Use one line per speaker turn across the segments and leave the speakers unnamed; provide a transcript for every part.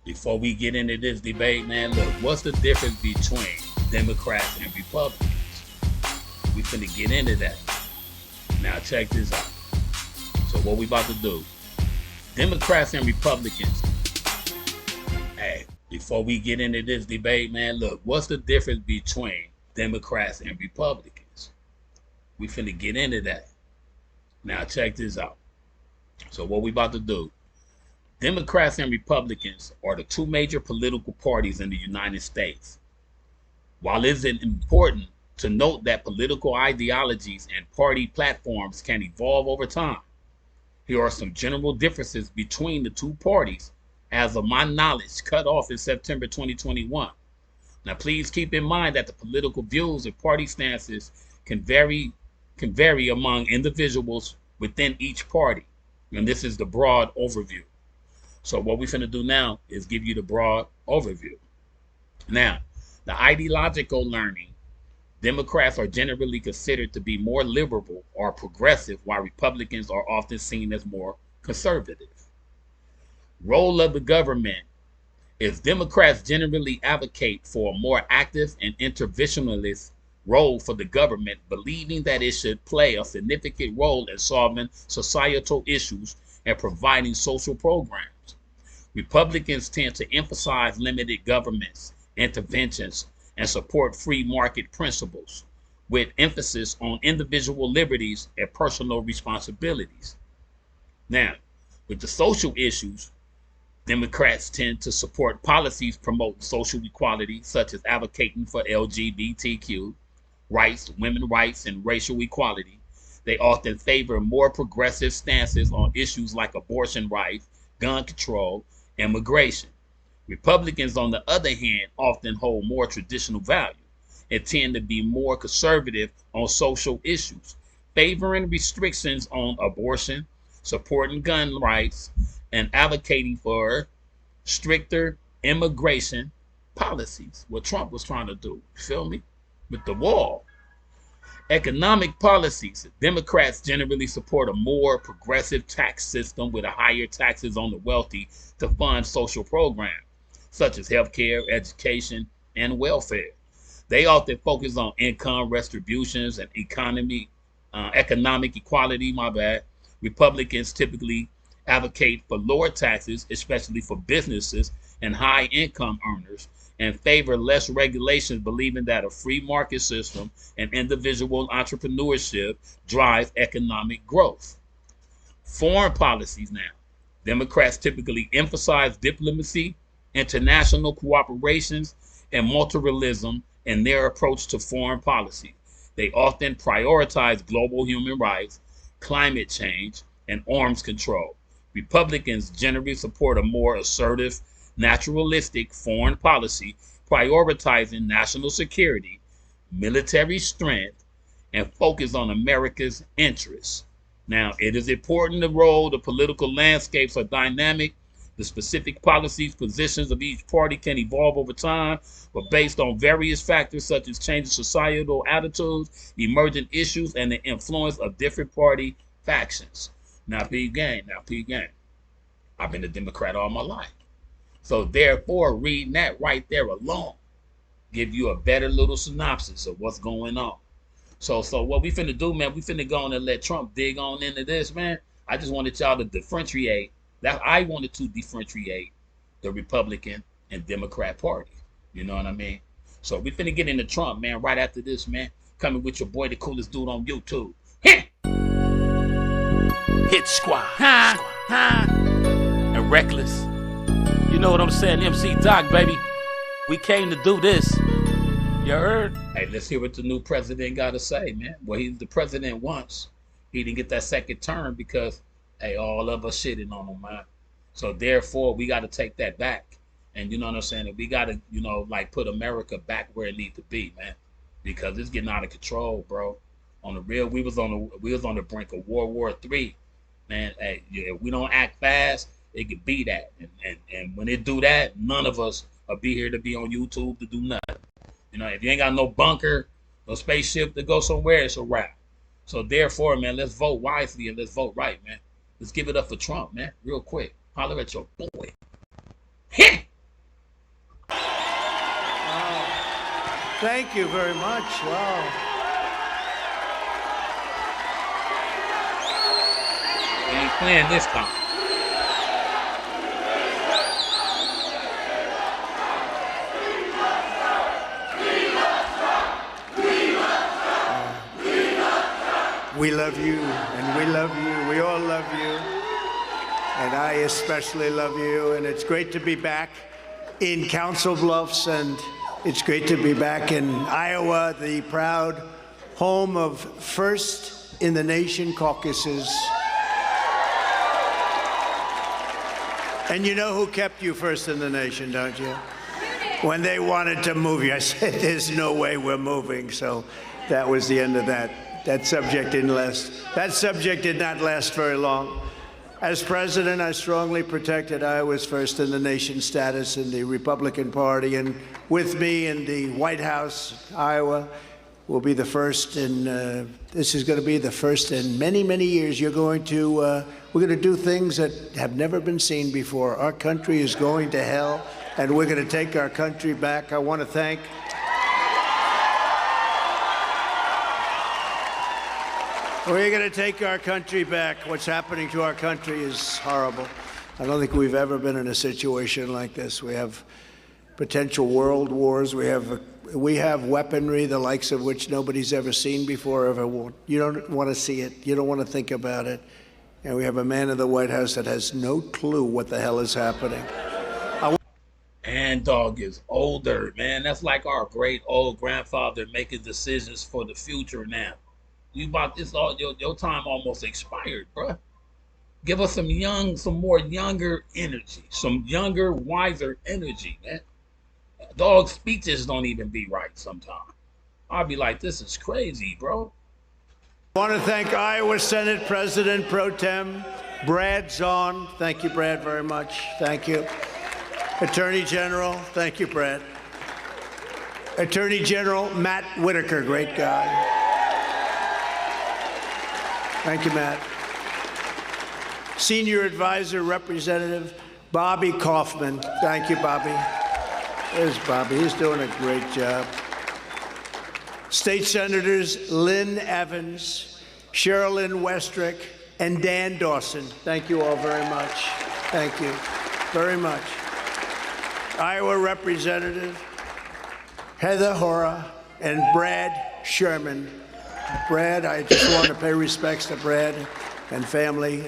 before we get into this debate, man, look, what's the difference between Democrats and Republicans? We finna get into that. Now check this out. So what we about to do, Democrats and Republicans, hey, before we get into this debate, man, look, what's the difference between Democrats and Republicans? We finna get into that. Now check this out. So what we about to do, Democrats and Republicans are the two major political parties in the United States. While it's important to note that political ideologies and party platforms can evolve over time, here are some general differences between the two parties as of my knowledge cut off in September 2021. Now please keep in mind that the political views and party stances can vary among individuals within each party. And this is the broad overview. So what we're finna do now is give you the broad overview. Now, the ideological learning, Democrats are generally considered to be more liberal or progressive, while Republicans are often seen as more conservative. Role of the government is Democrats generally advocate for a more active and interventionist role for the government, believing that it should play a significant role in solving societal issues and providing social programs. Republicans tend to emphasize limited government interventions and support free market principles, with emphasis on individual liberties and personal responsibilities. Now, with the social issues, Democrats tend to support policies promoting social equality, such as advocating for LGBTQ rights, women's rights, and racial equality. They often favor more progressive stances on issues like abortion rights, gun control, immigration. Republicans, on the other hand, often hold more traditional value and tend to be more conservative on social issues, favoring restrictions on abortion, supporting gun rights, and advocating for stricter immigration policies, what Trump was trying to do, you feel me, with the wall. Economic policies, Democrats generally support a more progressive tax system with a higher taxes on the wealthy to fund social programs, such as healthcare, education, and welfare. They often focus on income redistributions and economic equality, Republicans typically advocate for lower taxes, especially for businesses and high income earners, and favor less regulations, believing that a free market system and individual entrepreneurship drive economic growth. Foreign policies now. Democrats typically emphasize diplomacy, international cooperations, and multilateralism in their approach to foreign policy. They often prioritize global human rights, climate change, and arms control. Republicans generally support a more assertive, naturalistic foreign policy, prioritizing national security, military strength, and focus on America's interests. Now, it is important the role the political landscapes are dynamic. The specific policies, positions of each party can evolve over time, but based on various factors such as changing societal attitudes, emergent issues, and the influence of different party factions. Now, P gang. I've been a Democrat all my life. So therefore, reading that right there alone give you a better little synopsis of what's going on. So what we finna do, man, we finna go on and let Trump dig on into this, man. I just wanted y'all to differentiate. That I wanted to differentiate the Republican and Democrat party. You know what I mean? So we finna get into Trump, man, right after this, man. Coming with your boy, the coolest dude on YouTube. Hit Squad. And Reckless. You know what I'm saying? MC Doc, baby. We came to do this. You heard? Hey, let's hear what the new president got to say, man. Well, he's the president once. He didn't get that second term because, hey, all of us shitting on him, man. So therefore, we got to take that back. And you know what I'm saying? We got to, like put America back where it needs to be, man. Because it's getting out of control, bro. On the real, we was on the brink of World War III. Man, hey, if we don't act fast, it could be that. And when it do that, none of us will be here to be on YouTube to do nothing. If you ain't got no bunker, no spaceship to go somewhere, it's a wrap. So therefore, man, let's vote wisely and let's vote right, man. Let's give it up for Trump, man, real quick. Holler at your boy.
Thank you very much. Wow.
We ain't playing this time.
We love you, and we love you. We all love you. And I especially love you. And it's great to be back in Council Bluffs, and it's great to be back in Iowa, the proud home of First in the Nation caucuses. And you know who kept you first in the nation, don't you? When they wanted to move you, I said, there's no way we're moving. So that was the end of that. That subject didn't last. That subject did not last very long. As president, I strongly protected Iowa's first in the nation status in the Republican Party. And with me in the White House, Iowa will be the first in, this is going to be the first in many, many years. We're going to do things that have never been seen before. Our country is going to hell, and we're going to take our country back. I want to thank We're going to take our country back. What's happening to our country is horrible. I don't think we've ever been in a situation like this. We have potential world wars. We have weaponry, the likes of which nobody's ever seen before, ever will. You don't want to see it. You don't want to think about it. And we have a man in the White House that has no clue what the hell is happening.
And dog is older, man. That's like our great old grandfather making decisions for the future now. You about this all your time almost expired, bro. Give us some more younger energy, some younger, wiser energy, man. Dog speeches don't even be right sometimes. I'll be like, this is crazy, bro.
I want to thank Iowa Senate President Pro Tem Brad Zahn. Thank you, Brad, very much. Thank you. Attorney General, thank you, Brad. Attorney General Matt Whitaker, great guy. Thank you, Matt. Senior Advisor Representative Bobby Kaufman. Thank you, Bobby. There's Bobby. He's doing a great job. State Senators Lynn Evans, Sherilyn Westrick, and Dan Dawson. Thank you all very much. Thank you very much. Iowa Representative Heather Hora and Brad Sherman. Brad, I just want to pay respects to Brad and family.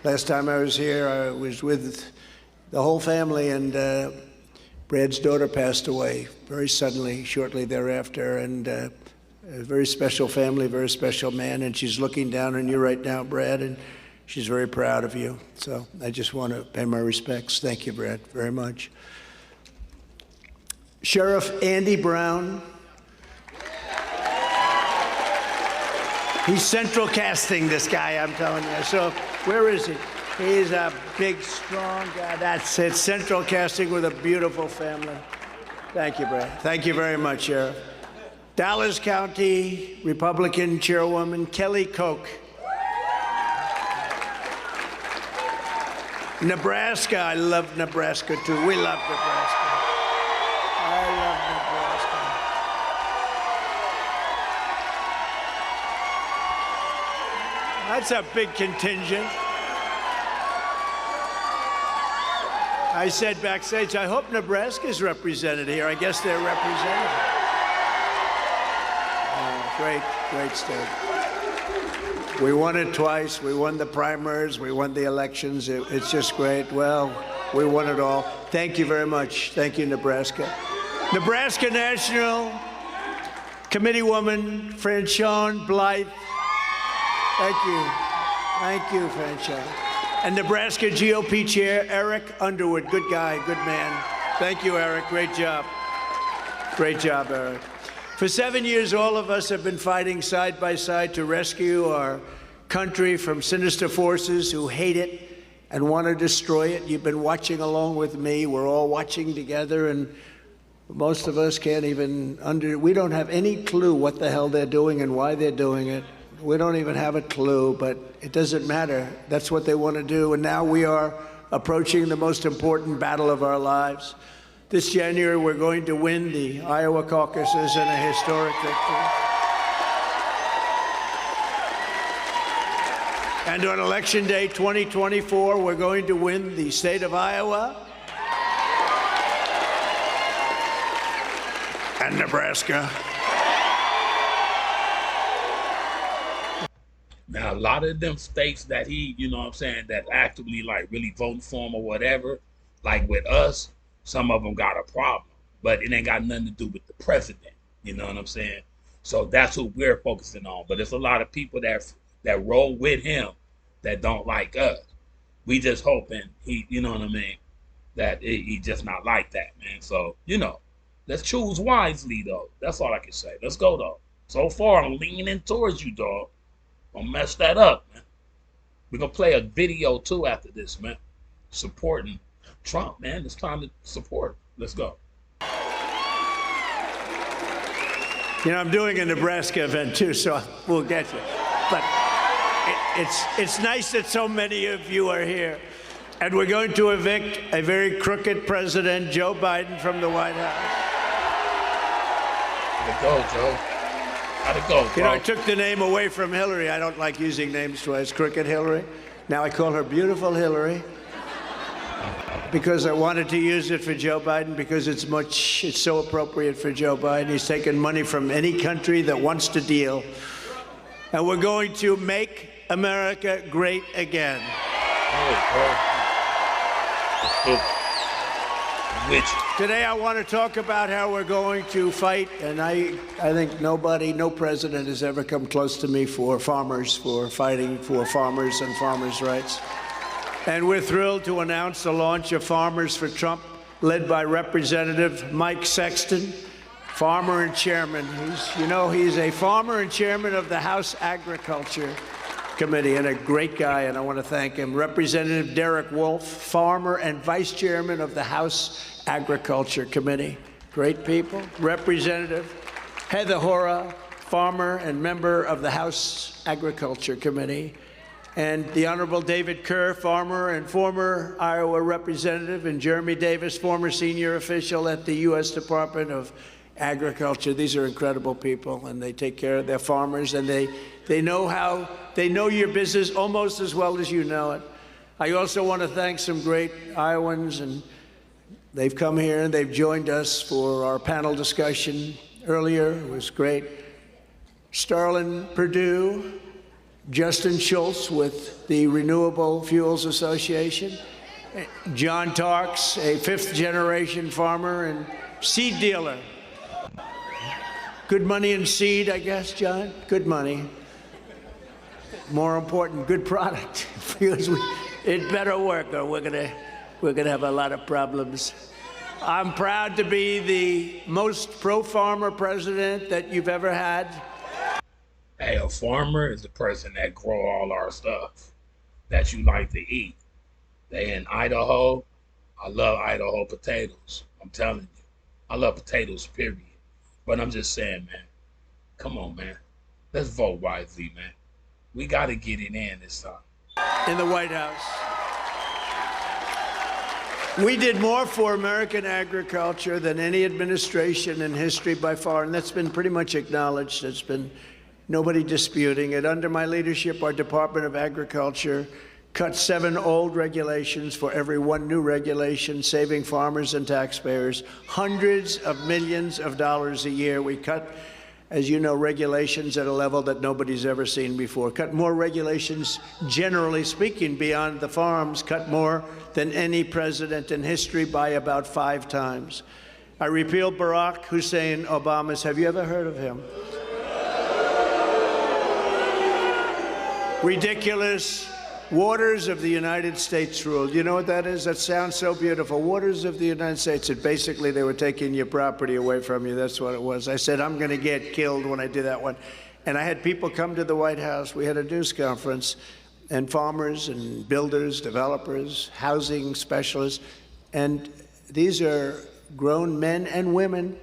Last time I was here, I was with the whole family, and Brad's daughter passed away very suddenly, shortly thereafter, and a very special family, very special man, and she's looking down on you right now, Brad, and she's very proud of you. So I just want to pay my respects. Thank you, Brad, very much. Sheriff Andy Brown. He's central casting, this guy, I'm telling you. So where is he? He's a big, strong guy. That's it, central casting with a beautiful family. Thank you, Brad. Thank you very much, Sheriff. Dallas County Republican Chairwoman Kelly Koch. Nebraska, I love Nebraska too. We love Nebraska. I love Nebraska. That's a big contingent. I said backstage, I hope Nebraska's represented here. I guess they're represented. Great state. We won it twice. We won the primaries. We won the elections. It's just great. Well, we won it all. Thank you very much. Thank you, Nebraska. Nebraska National Committeewoman Franchon Blythe. Thank you. Thank you, Franchon. And Nebraska GOP Chair Eric Underwood. Good guy, good man. Thank you, Eric. Great job. Great job, Eric. For 7 years, all of us have been fighting side by side to rescue our country from sinister forces who hate it and want to destroy it. You've been watching along with me. We're all watching together, and most of us can't even we don't have any clue what the hell they're doing and why they're doing it. We don't even have a clue, but it doesn't matter. That's what they want to do. And now we are approaching the most important battle of our lives. This January, we're going to win the Iowa caucuses in a historic victory. And on Election Day 2024, we're going to win the state of Iowa and Nebraska.
Now, a lot of them states that he, you know what I'm saying, that actively like really voting for him or whatever, like with us, some of them got a problem, but it ain't got nothing to do with the president. You know what I'm saying? So that's who we're focusing on. But there's a lot of people that roll with him that don't like us. We just hoping he, you know what I mean, that he just not like that, man. So, you know, let's choose wisely, though. That's all I can say. Let's go, though. So far, I'm leaning towards you, dog. Don't mess that up, man. We're going to play a video, too, after this, man. Supporting Trump, man. It's time to support. Let's go.
You know, I'm doing a Nebraska event, too, so we'll get you. But it's nice that so many of you are here. And we're going to evict a very crooked president, Joe Biden, from the White House.
How'd it go, Joe? How'd it go, bro?
You know, I took the name away from Hillary. I don't like using names twice. Crooked Hillary. Now I call her Beautiful Hillary because I wanted to use it for Joe Biden because it's so appropriate for Joe Biden. He's taken money from any country that wants to deal. And we're going to make America great again. Today I want to talk about how we're going to fight, and I think no president has ever come close to me for fighting for farmers and farmers' rights. And we're thrilled to announce the launch of Farmers for Trump, led by Representative Mike Sexton, farmer and chairman. He's a farmer and chairman of the House Agriculture Committee and a great guy, and I want to thank him. Representative Derek Wolf, farmer and vice chairman of the House Agriculture Committee. Great people. Representative Heather Hora, farmer and member of the House Agriculture Committee. And the Honorable David Kerr, farmer and former Iowa representative, and Jeremy Davis, former senior official at the U.S. Department of Agriculture. These are incredible people, and they take care of their farmers, and they know your business almost as well as you know it. I also want to thank some great Iowans, and they've come here and they've joined us for our panel discussion earlier. It was great. Starlin Perdue, Justin Schultz with the Renewable Fuels Association, John Tarks, a fifth-generation farmer and seed dealer. Good money in seed, I guess, John? Good money. More important, good product. Because it better work or we're gonna have a lot of problems. I'm proud to be the most pro-farmer president that you've ever had.
Hey, a farmer is the person that grow all our stuff that you like to eat. They in Idaho. I love Idaho potatoes. I'm telling you. I love potatoes, period. But I'm just saying, man, come on, man. Let's vote wisely, man. We got to get it in this time.
In the White House. We did more for American agriculture than any administration in history by far, and that's been pretty much acknowledged. It's been nobody disputing it. Under my leadership, our Department of Agriculture cut 7 old regulations for every 1 new regulation, saving farmers and taxpayers hundreds of millions of dollars a year. We cut, as you know, regulations at a level that nobody's ever seen before. Cut more regulations, generally speaking, beyond the farms, cut more than any president in history by about 5 times. I repealed Barack Hussein Obama's, have you ever heard of him? Ridiculous Waters of the United States rule. You know what that is? That sounds so beautiful. Waters of the United States. And basically, they were taking your property away from you. That's what it was. I said, I'm going to get killed when I do that one. And I had people come to the White House. We had a news conference, and farmers and builders, developers, housing specialists. And these are grown men and women,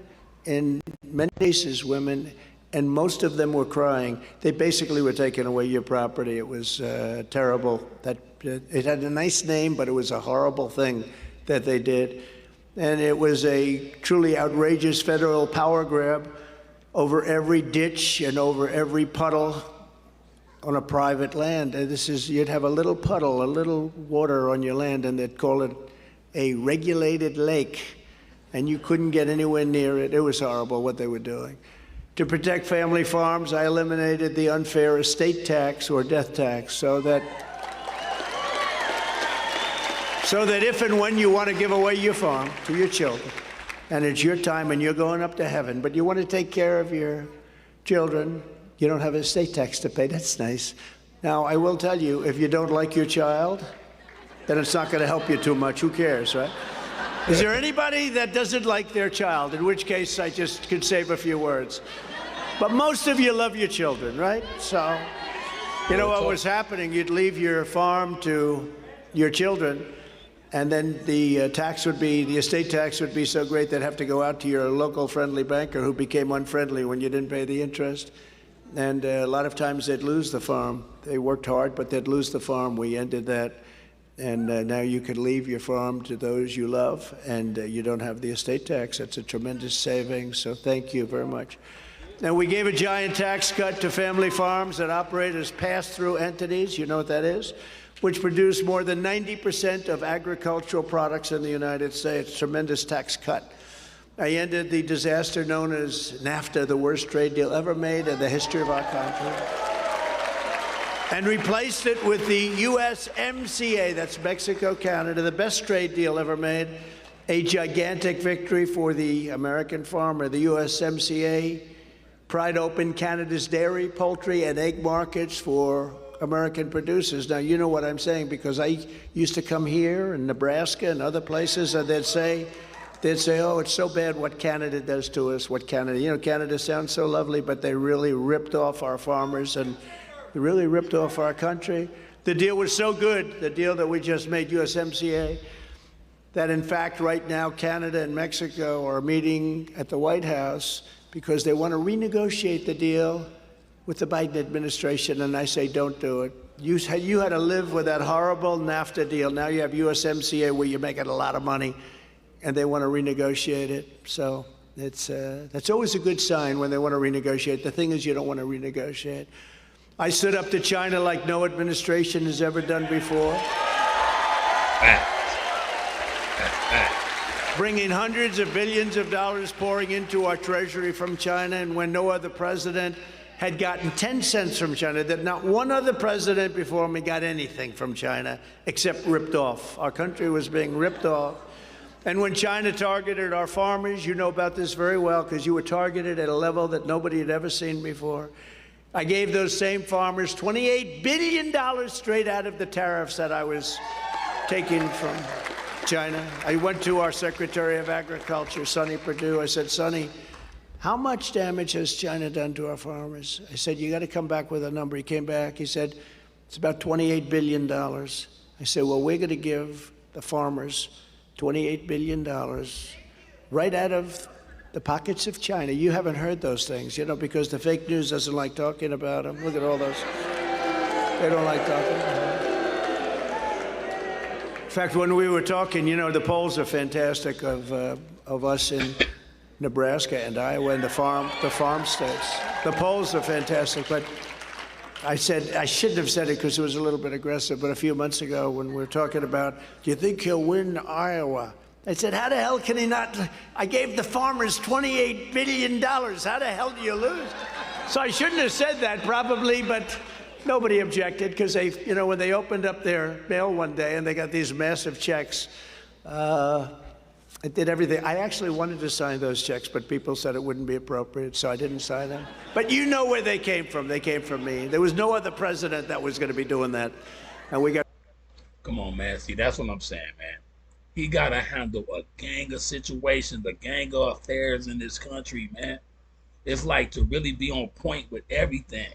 in many cases women, and most of them were crying. They basically were taking away your property. It was terrible. It had a nice name, but it was a horrible thing that they did. And it was a truly outrageous federal power grab over every ditch and over every puddle on a private land. And this is, you'd have a little puddle, a little water on your land, and they'd call it a regulated lake. And you couldn't get anywhere near it. It was horrible what they were doing. To protect family farms, I eliminated the unfair estate tax or death tax so that if and when you want to give away your farm to your children, and it's your time and you're going up to heaven, but you want to take care of your children, you don't have estate tax to pay. That's nice. Now, I will tell you, if you don't like your child, then it's not going to help you too much. Who cares, right? Is there anybody that doesn't like their child? In which case, I just could save a few words. But most of you love your children, right? So, you know what was happening? You'd leave your farm to your children, and then the estate tax would be so great they'd have to go out to your local friendly banker who became unfriendly when you didn't pay the interest. And a lot of times they'd lose the farm. They worked hard, but they'd lose the farm. We ended that. And now you could leave your farm to those you love, and you don't have the estate tax. That's a tremendous savings, so thank you very much. And we gave a giant tax cut to family farms that operate as pass-through entities. You know what that is? Which produce more than 90% of agricultural products in the United States. Tremendous tax cut. I ended the disaster known as NAFTA, the worst trade deal ever made in the history of our country, and replaced it with the USMCA, that's Mexico, Canada, the best trade deal ever made, a gigantic victory for the American farmer. The USMCA pried open Canada's dairy, poultry, and egg markets for American producers. Now, you know what I'm saying, because I used to come here in Nebraska and other places, and they'd say, oh, it's so bad what Canada does to us, Canada sounds so lovely, but they really ripped off our farmers, and they really ripped off our country. The deal was so good, the deal that we just made, USMCA, that in fact right now Canada and Mexico are meeting at the White House because they want to renegotiate the deal with the Biden administration, and I say don't do it. You had to live with that horrible NAFTA deal. Now you have USMCA where you're making a lot of money, and they want to renegotiate it. So that's always a good sign when they want to renegotiate. The thing is, you don't want to renegotiate. I stood up to China like no administration has ever done before. Bringing hundreds of billions of dollars pouring into our treasury from China, and when no other president had gotten 10 cents from China, that not one other president before me got anything from China except ripped off. Our country was being ripped off. And when China targeted our farmers, you know about this very well because you were targeted at a level that nobody had ever seen before. I gave those same farmers $28 billion straight out of the tariffs that I was taking from China. I went to our Secretary of Agriculture, Sonny Perdue. I said, Sonny, how much damage has China done to our farmers? I said, you got to come back with a number. He came back. He said, it's about $28 billion. I said, well, we're going to give the farmers $28 billion right out of the pockets of China. You haven't heard those things, because the fake news doesn't like talking about them. Look at all those. They don't like talking about them. In fact, when we were talking, the polls are fantastic of us in Nebraska and Iowa and the farm states. The polls are fantastic, but I said, I shouldn't have said it because it was a little bit aggressive, but a few months ago when we were talking about, do you think he'll win Iowa? I said, how the hell can he not? I gave the farmers $28 billion. How the hell do you lose? So I shouldn't have said that probably, but nobody objected because they, when they opened up their mail one day and they got these massive checks, I did everything. I actually wanted to sign those checks, but people said it wouldn't be appropriate, so I didn't sign them. But you know where they came from. They came from me. There was no other president that was going to be doing that. And we got...
Come on, man. See, that's what I'm saying, man. He got to handle a gang of situations, a gang of affairs in this country, man. It's like to really be on point with everything.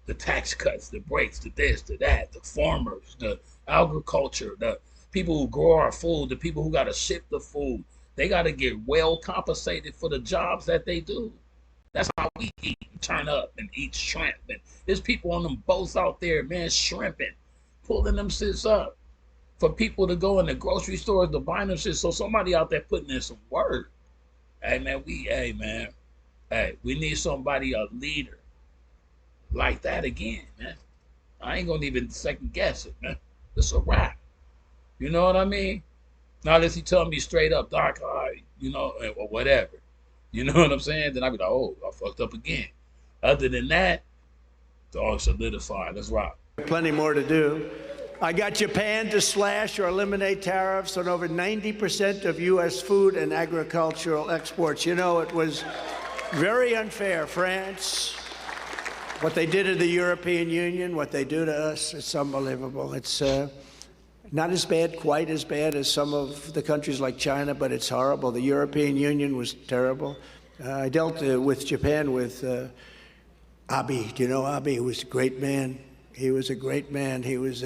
The tax cuts, the breaks, the this, the that, the farmers, the agriculture, the people who grow our food, the people who got to ship the food. They got to get well compensated for the jobs that they do. That's how we eat, turn up and eat shrimp. And there's people on them boats out there, man, shrimping, pulling them shits up. for people to go in the grocery stores to buy them shit. So somebody out there putting in some work. Hey man, we need somebody, a leader like that again, man. I ain't gonna even second guess it, man. It's a wrap. You know what I mean? Now unless he tell me straight up, Doc, or whatever. You know what I'm saying? Then I be like, oh, I fucked up again. Other than that, it's all solidified. Let's rock.
Plenty more to do. I got Japan to slash or eliminate tariffs on over 90% of U.S. food and agricultural exports. You know, it was very unfair. France, what they did to the European Union, what they do to us, it's unbelievable. It's not as bad, quite as bad as some of the countries like China, but it's horrible. The European Union was terrible. I dealt with Japan with Abe. Do you know Abe? He was a great man. He was a great man. He was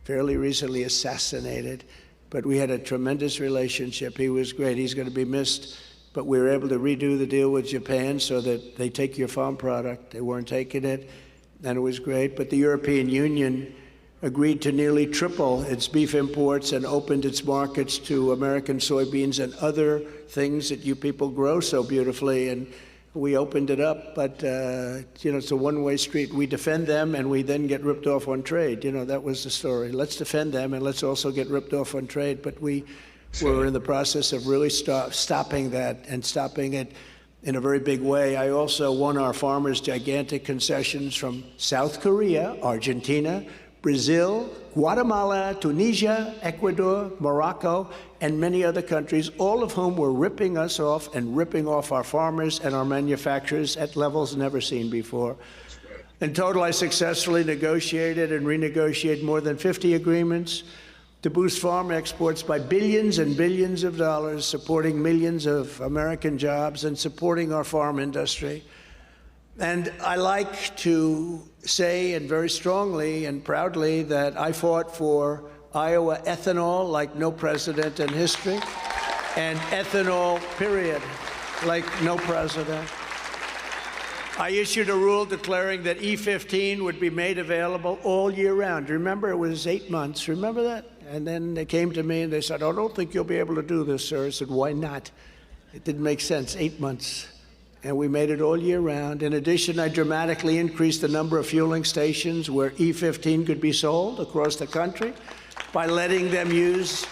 fairly recently assassinated, but we had a tremendous relationship. He was great. He's going to be missed, but we were able to redo the deal with Japan so that they take your farm product. They weren't taking it, and it was great. But the European Union agreed to nearly triple its beef imports and opened its markets to American soybeans and other things that you people grow so beautifully. And we opened it up, but it's a one-way street. We defend them, and we then get ripped off on trade. That was the story. Let's defend them, and let's also get ripped off on trade. But we were in the process of really stopping that, and stopping it in a very big way. I also won our farmers gigantic concessions from South Korea, Argentina, Brazil, Guatemala, Tunisia, Ecuador, Morocco, and many other countries, all of whom were ripping us off and ripping off our farmers and our manufacturers at levels never seen before. In total, I successfully negotiated and renegotiated more than 50 agreements to boost farm exports by billions and billions of dollars, supporting millions of American jobs and supporting our farm industry. And I like to say, and very strongly and proudly, that I fought for Iowa ethanol like no president in history, and ethanol, period, like no president. I issued a rule declaring that E15 would be made available all year round. Remember, it was 8 months. Remember that? And then they came to me and they said, I don't think you'll be able to do this, sir. I said, why not? It didn't make sense, 8 months. And we made it all year round. In addition, I dramatically increased the number of fueling stations where E15 could be sold across the country by letting them use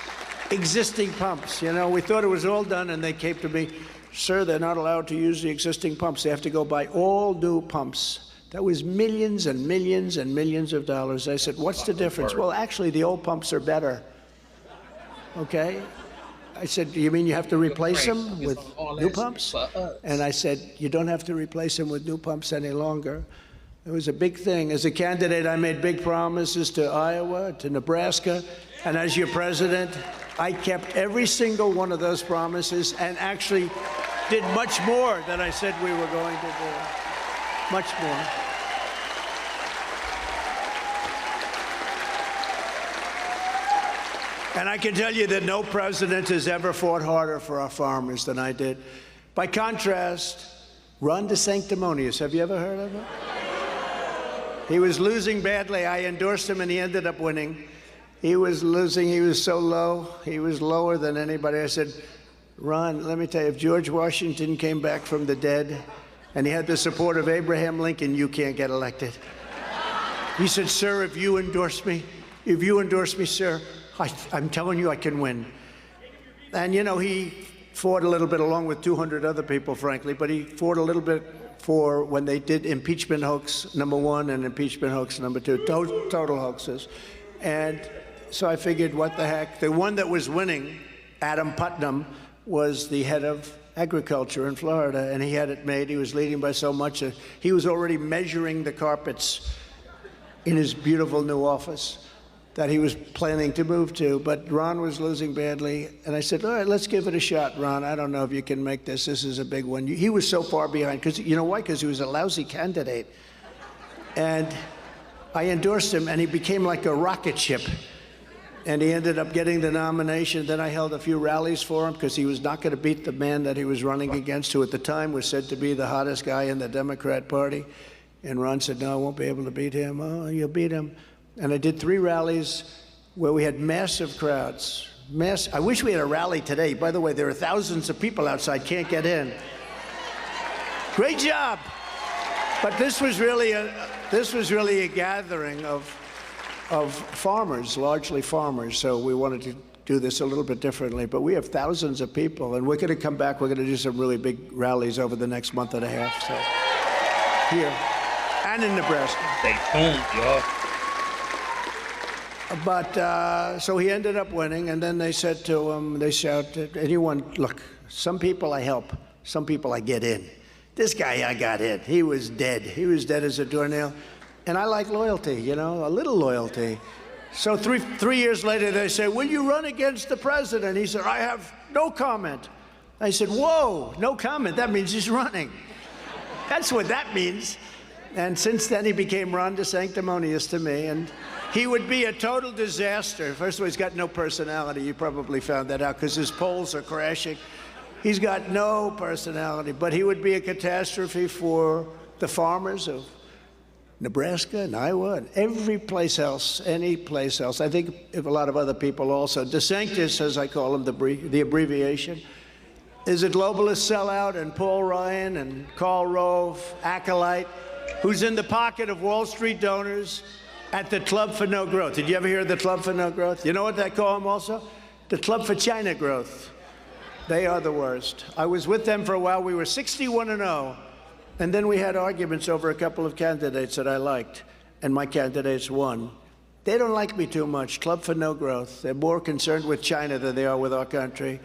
existing pumps. We thought it was all done, and they came to me, sir, they're not allowed to use the existing pumps. They have to go buy all new pumps. That was millions and millions and millions of dollars. I said, what's the difference? Well, actually, the old pumps are better. Okay? I said, you mean you have to replace them with new pumps? And I said, you don't have to replace them with new pumps any longer. It was a big thing. As a candidate, I made big promises to Iowa, to Nebraska, and as your president, I kept every single one of those promises and actually did much more than I said we were going to do. Much more. And I can tell you that no president has ever fought harder for our farmers than I did. By contrast, Ron DeSanctimonious, have you ever heard of him? He was losing badly. I endorsed him, and he ended up winning. He was losing. He was so low. He was lower than anybody. I said, Ron, let me tell you, if George Washington came back from the dead and he had the support of Abraham Lincoln, you can't get elected. He said, sir, if you endorse me, sir, I'm telling you I can win. And, he fought a little bit along with 200 other people, frankly, but he fought a little bit for when they did impeachment hoax #1 and impeachment hoax #2, total hoaxes. And so I figured, what the heck? The one that was winning, Adam Putnam, was the head of agriculture in Florida, and he had it made. He was leading by so much. He was already measuring the carpets in his beautiful new office that he was planning to move to, but Ron was losing badly. And I said, all right, let's give it a shot, Ron. I don't know if you can make this. This is a big one. He was so far behind, because you know why? Because he was a lousy candidate. And I endorsed him, and he became like a rocket ship. And he ended up getting the nomination. Then I held a few rallies for him, because he was not going to beat the man that he was running against, who at the time was said to be the hottest guy in the Democrat Party. And Ron said, no, I won't be able to beat him. Oh, you'll beat him. And I did 3 rallies where we had massive crowds. I wish we had a rally today. By the way, there are thousands of people outside, can't get in. Great job. But this was really a gathering of farmers, largely farmers. So we wanted to do this a little bit differently. But we have thousands of people, and we're going to come back. We're going to do some really big rallies over the next month and a half. So here and in Nebraska.
Stay tuned, y'all.
But so he ended up winning, and then they said to him, they shouted, anyone, look, some people I help, some people I get in. This guy I got in. He was dead. He was dead as a doornail. And I like loyalty, you know, a little loyalty. So three years later, they say, will you run against the president? He said, I have no comment. I said, whoa, no comment. That means he's running. That's what that means. And since then, he became Ron DeSanctimonious to me. And he would be a total disaster. First of all, he's got no personality. You probably found that out because his polls are crashing. He's got no personality, but he would be a catastrophe for the farmers of Nebraska and Iowa and every place else, any place else. I think if a lot of other people also. DeSanctis, as I call him, the abbreviation, is a globalist sellout, and Paul Ryan and Karl Rove, acolyte, who's in the pocket of Wall Street donors at the Club for No Growth. Did you ever hear of the Club for No Growth? You know what they call them also? The Club for China Growth. They are the worst. I was with them for a while. We were 61-0. And then we had arguments over a couple of candidates that I liked, and my candidates won. They don't like me too much. Club for No Growth. They're more concerned with China than they are with our country.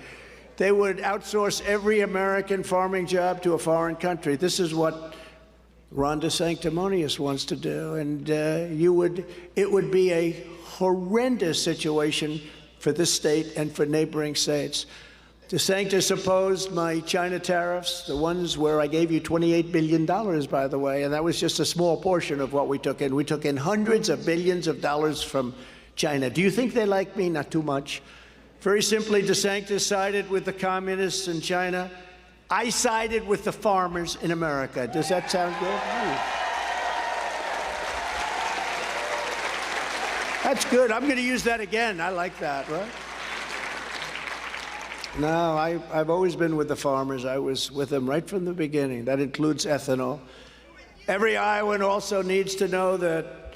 They would outsource every American farming job to a foreign country. This is what Ron DeSanctimonious wants to do, and it would be a horrendous situation for this state and for neighboring states. DeSanctis opposed my China tariffs, the ones where I gave you $28 billion, by the way, and that was just a small portion of what we took in. We took in hundreds of billions of dollars from China. Do you think they like me? Not too much. Very simply, DeSanctis sided with the communists in China. I sided with the farmers in America. Does that sound good? That's good. I'm going to use that again. I like that, right? No, I've always been with the farmers. I was with them right from the beginning. That includes ethanol. Every Iowan also needs to know that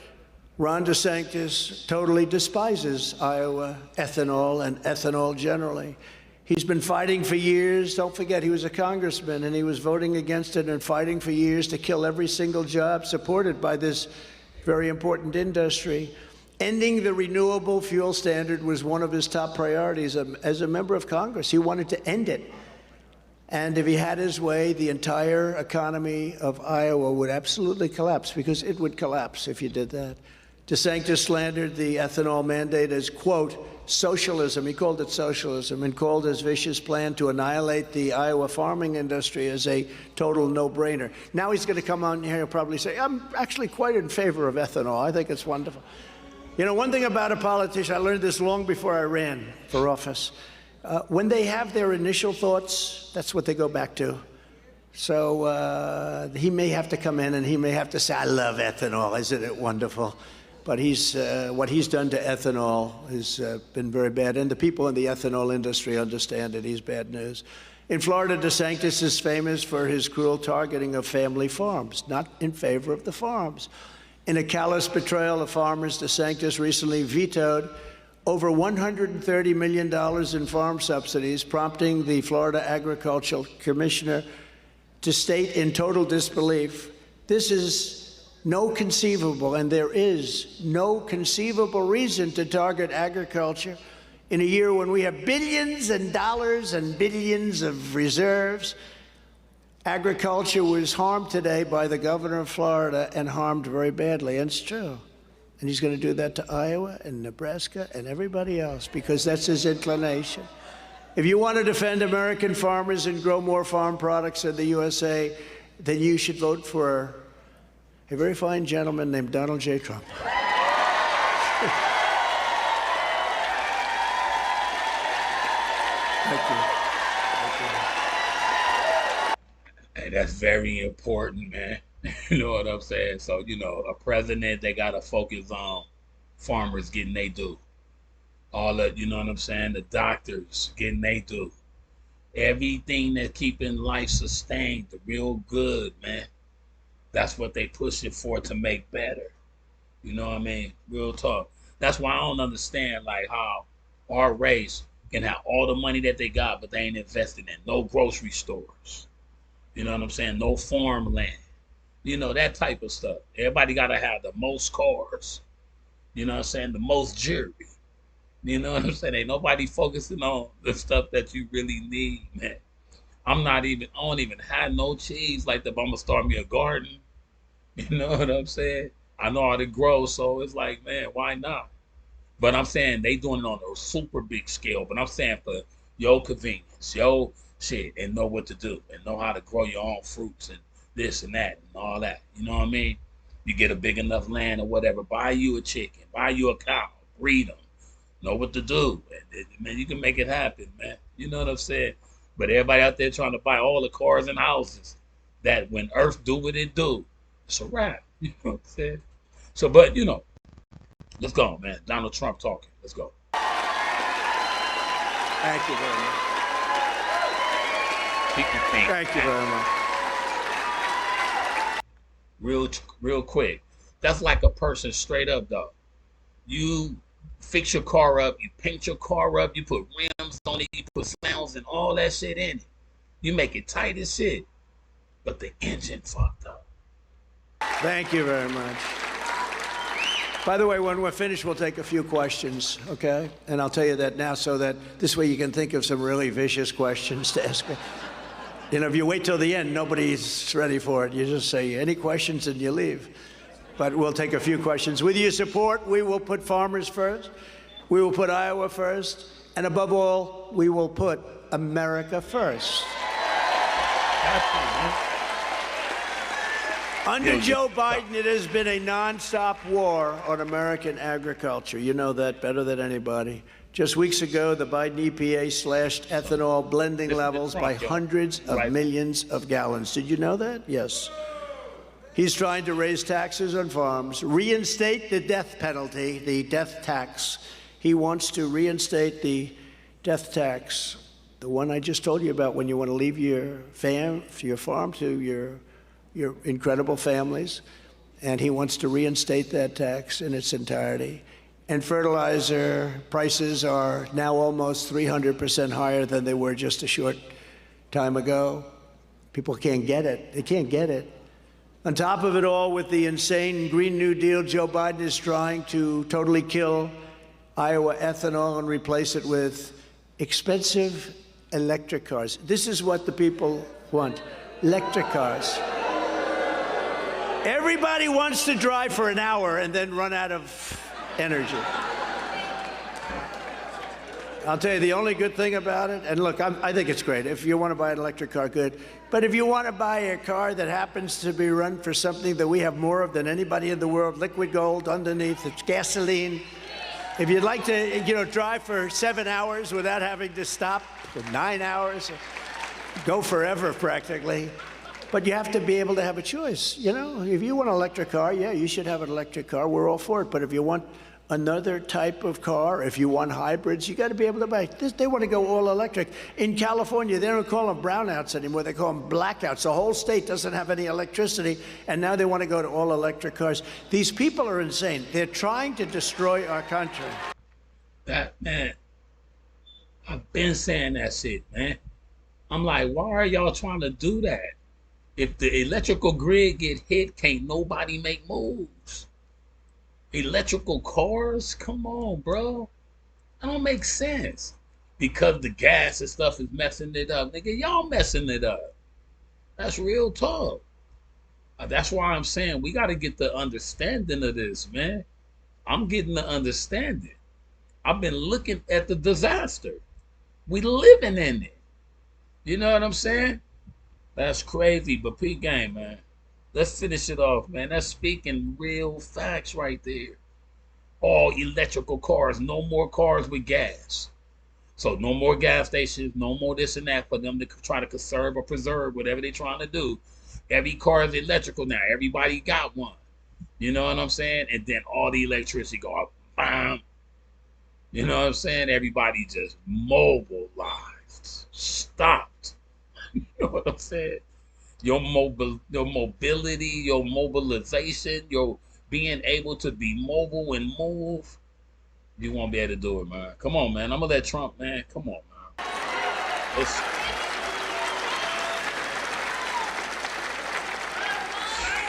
Ron DeSanctis totally despises Iowa ethanol and ethanol generally. He's been fighting for years. Don't forget, he was a congressman, and he was voting against it and fighting for years to kill every single job supported by this very important industry. Ending the renewable fuel standard was one of his top priorities as a member of Congress. He wanted to end it. And if he had his way, the entire economy of Iowa would absolutely collapse, because it would collapse if you did that. DeSanctis slandered the ethanol mandate as, quote, socialism. He called it socialism, and called his vicious plan to annihilate the Iowa farming industry as a total no-brainer. Now he's going to come on here and probably say, I'm actually quite in favor of ethanol. I think it's wonderful. You know, one thing about a politician, I learned this long before I ran for office. When they have their initial thoughts, that's what they go back to. So he may have to come in and he may have to say, I love ethanol, isn't it wonderful? But what he's done to ethanol has been very bad. And the people in the ethanol industry understand it. He's bad news. In Florida, DeSanctis is famous for his cruel targeting of family farms, not in favor of the farms. In a callous betrayal of farmers, DeSanctis recently vetoed over $130 million in farm subsidies, prompting the Florida Agricultural Commissioner to state in total disbelief, this is no conceivable, and there is no conceivable reason to target agriculture in a year when we have billions of dollars and billions of reserves. Agriculture was harmed today by the governor of Florida, and harmed very badly, and it's true. And he's going to do that to Iowa and Nebraska and everybody else, because that's his inclination. If you want to defend American farmers and grow more farm products in the USA, then you should vote for a very fine gentleman named Donald J. Trump. Thank you.
Hey, that's very important, man. You know what I'm saying? So, a president, they got to focus on farmers getting they due. All the, you know what I'm saying? The doctors getting they due. Everything that keeping life sustained, the real good, man. That's what they push it for to make better. You know what I mean? Real talk. That's why I don't understand like how our race can have all the money that they got, but they ain't investing in no grocery stores. You know what I'm saying? No farmland. That type of stuff. Everybody gotta have the most cars. You know what I'm saying? The most jewelry. You know what I'm saying? Ain't nobody focusing on the stuff that you really need, man. I don't even have no cheese like that, but I'm gonna start me a garden. You know what I'm saying? I know how to grow, so it's like, man, why not? But I'm saying they doing it on a super big scale. But I'm saying for your convenience, your shit, and know what to do, and know how to grow your own fruits and this and that and all that. You know what I mean? You get a big enough land or whatever, buy you a chicken, buy you a cow, breed them, know what to do. And, man, you can make it happen, man. You know what I'm saying? But everybody out there trying to buy all the cars and houses, that when Earth do what it do, it's a wrap. You know what I'm saying? So, but, let's go, man. Donald Trump talking. Let's go.
Thank you very much.
People think.
Thank you very much.
Real quick. That's like a person straight up, though. You fix your car up, you paint your car up, you put rims on it, you put sounds and all that shit in it. You make it tight as shit. But the engine fucked up.
Thank you very much. By the way, when we're finished, we'll take a few questions, okay? And I'll tell you that now so that this way you can think of some really vicious questions to ask me. If you wait till the end, nobody's ready for it. You just say, any questions, and you leave. But we'll take a few questions. With your support, we will put farmers first. We will put Iowa first. And above all, we will put America first. Under Joe Biden, it has been a nonstop war on American agriculture. You know that better than anybody. Just weeks ago, the Biden EPA slashed ethanol blending levels by hundreds of millions of gallons. Did you know that? Yes. He's trying to raise taxes on farms, reinstate the death penalty, the death tax. He wants to reinstate the death tax, the one I just told you about when you want to leave your farm to your incredible families, and he wants to reinstate that tax in its entirety. And fertilizer prices are now almost 300% higher than they were just a short time ago. People can't get it. They can't get it. On top of it all, with the insane Green New Deal, Joe Biden is trying to totally kill Iowa ethanol and replace it with expensive electric cars. This is what the people want, electric cars. Everybody wants to drive for an hour and then run out of energy. I'll tell you the only good thing about it, and look, I think it's great. If you want to buy an electric car, good. But if you want to buy a car that happens to be run for something that we have more of than anybody in the world, liquid gold underneath, it's gasoline. If you'd like to, drive for 7 hours without having to stop for 9 hours, go forever practically. But you have to be able to have a choice. If you want an electric car, yeah, you should have an electric car. We're all for it. But if you want another type of car, if you want hybrids, you got to be able to buy this. They want to go all electric. In California, they don't call them brownouts anymore. They call them blackouts. The whole state doesn't have any electricity, and now they want to go to all electric cars. These people are insane. They're trying to destroy our country.
That, man, I've been saying that shit, man. I'm like, why are y'all trying to do that? If the electrical grid get hit, can't nobody make moves. Electrical cars? Come on, bro. That don't make sense. Because the gas and stuff is messing it up. Nigga, y'all messing it up. That's real talk. That's why I'm saying we got to get the understanding of this, man. I'm getting the understanding. I've been looking at the disaster. We living in it. You know what I'm saying? That's crazy, but P game, man. Let's finish it off, man. That's speaking real facts right there. All electrical cars, no more cars with gas. So no more gas stations, no more this and that for them to try to conserve or preserve whatever they're trying to do. every car is electrical now. Everybody got one. You know what I'm saying? And then all the electricity go up. Bam. You know what I'm saying? Everybody just mobilized, stopped. You know what I'm saying? Your mobility, your mobilization, your being able to be mobile and move, you won't be able to do it, man. Come on, man. I'm gonna let Trump, man. Come on, man. Listen.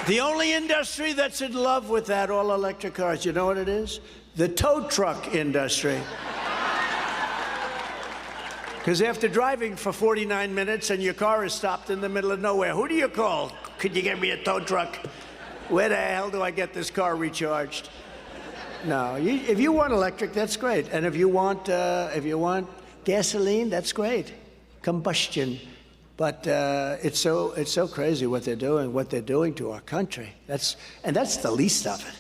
The only industry that's in love with that all-electric cars, you know what it is? The tow truck industry. Because after driving for 49 minutes and your car is stopped in the middle of nowhere, who do you call? Could you get me a tow truck? Where the hell do I get this car recharged? No, if you want electric, that's great. And if you want gasoline, that's great. Combustion. But it's so crazy what they're doing to our country. That's the least of it.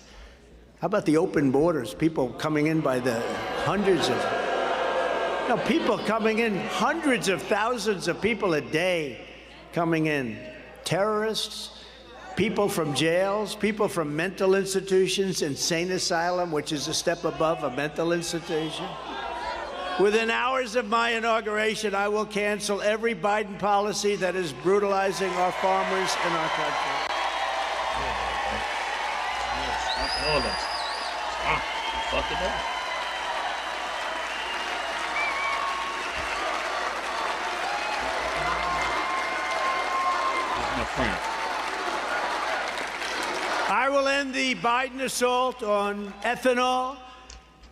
How about the open borders? People coming in by the hundreds of, people coming in, hundreds of thousands of people a day coming in. Terrorists, people from jails, people from mental institutions, insane asylum, which is a step above a mental institution. Within hours of my inauguration, I will cancel every Biden policy that is brutalizing our farmers in our country.
Stop all that. Stop. Fuck it up. That's my friend.
I will end the Biden assault on ethanol.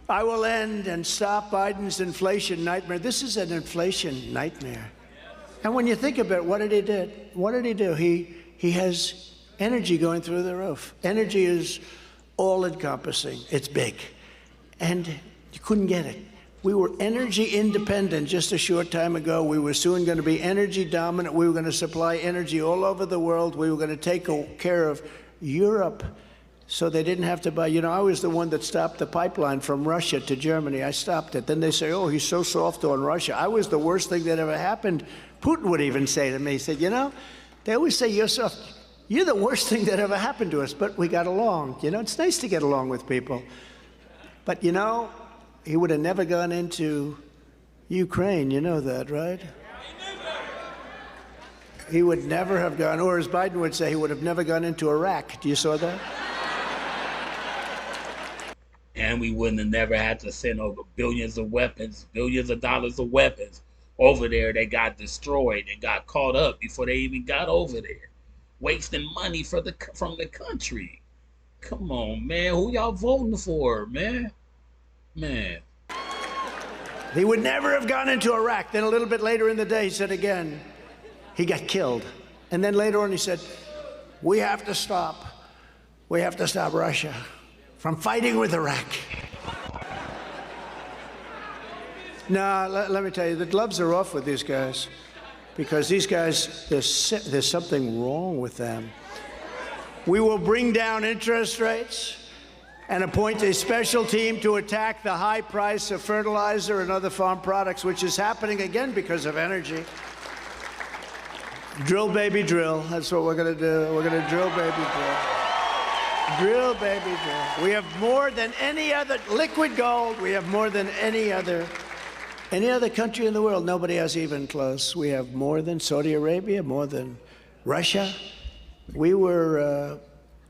I will end and stop Biden's inflation nightmare. This is an inflation nightmare. And when you think about it, what did he do? What did he do? He has energy going through the roof. Energy is all-encompassing. It's big. And you couldn't get it. We were energy independent just a short time ago. We were soon going to be energy dominant. We were going to supply energy all over the world. We were going to take care of Europe, so they didn't have to buy. I was the one that stopped the pipeline from Russia to Germany. I stopped it. Then they say, oh, he's so soft on Russia. I was the worst thing that ever happened. Putin would even say to me, he said, they always say you're soft. You're the worst thing that ever happened to us, but we got along. It's nice to get along with people. But, he would have never gone into Ukraine. You know that, right? He would never have gone, or as Biden would say, he would have never gone into Iraq. Do you saw that?
And we wouldn't have never had to send over billions of weapons, billions of dollars of weapons over there that got destroyed and got caught up before they even got over there. Wasting money from the country. Come on, man. Who y'all voting for, man? Man.
He would never have gone into Iraq. Then a little bit later in the day, he said again, he got killed. And then later on, he said, we have to stop Russia from fighting with Iraq. Now, let me tell you, the gloves are off with these guys, because these guys, there's something wrong with them. We will bring down interest rates and appoint a special team to attack the high price of fertilizer and other farm products, which is happening again because of energy. Drill, baby, drill. That's what we're going to do. We're going to drill, baby, drill. Drill, baby, drill. We have more than any other liquid gold. We have more than any other country in the world. Nobody has even close. We have more than Saudi Arabia, more than Russia. We were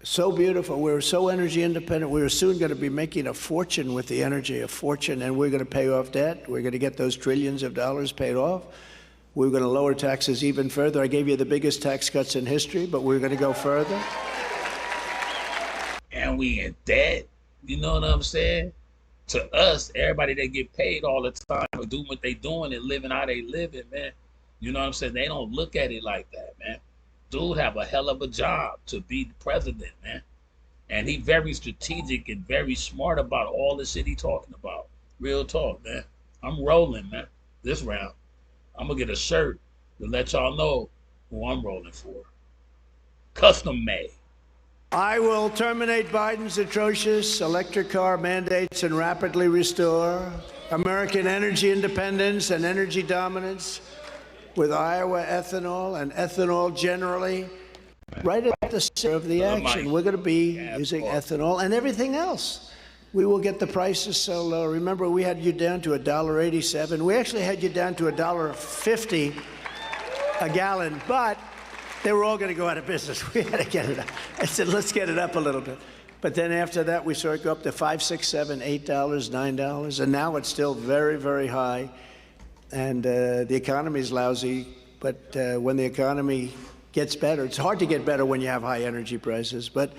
so beautiful. We were so energy independent. We were soon going to be making a fortune with the energy, a fortune, and we're going to pay off debt. We're going to get those trillions of dollars paid off. We're going to lower taxes even further. I gave you the biggest tax cuts in history, but we're going to go further.
And we in debt. You know what I'm saying? To us, everybody that get paid all the time for doing what they doing and living how they living, man. You know what I'm saying? They don't look at it like that, man. Dude have a hell of a job to be the president, man. And he very strategic and very smart about all the shit he talking about. Real talk, man. I'm rolling, man, this round. I'm going to get a shirt to let y'all know who I'm rolling for. Custom made.
I will terminate Biden's atrocious electric car mandates and rapidly restore American energy independence and energy dominance with Iowa ethanol and ethanol generally. right at the center of the action. We're going to be using ethanol and everything else. We will get the prices so low. Remember, we had you down to $1.87. We actually had you down to $1.50 a gallon, but they were all going to go out of business. We had to get it up. I said, let's get it up a little bit. But then after that, we saw it go up to $5, $6, $7, $8, $9, and now it's still very, very high. And the economy's lousy, but when the economy gets better, it's hard to get better when you have high energy prices, but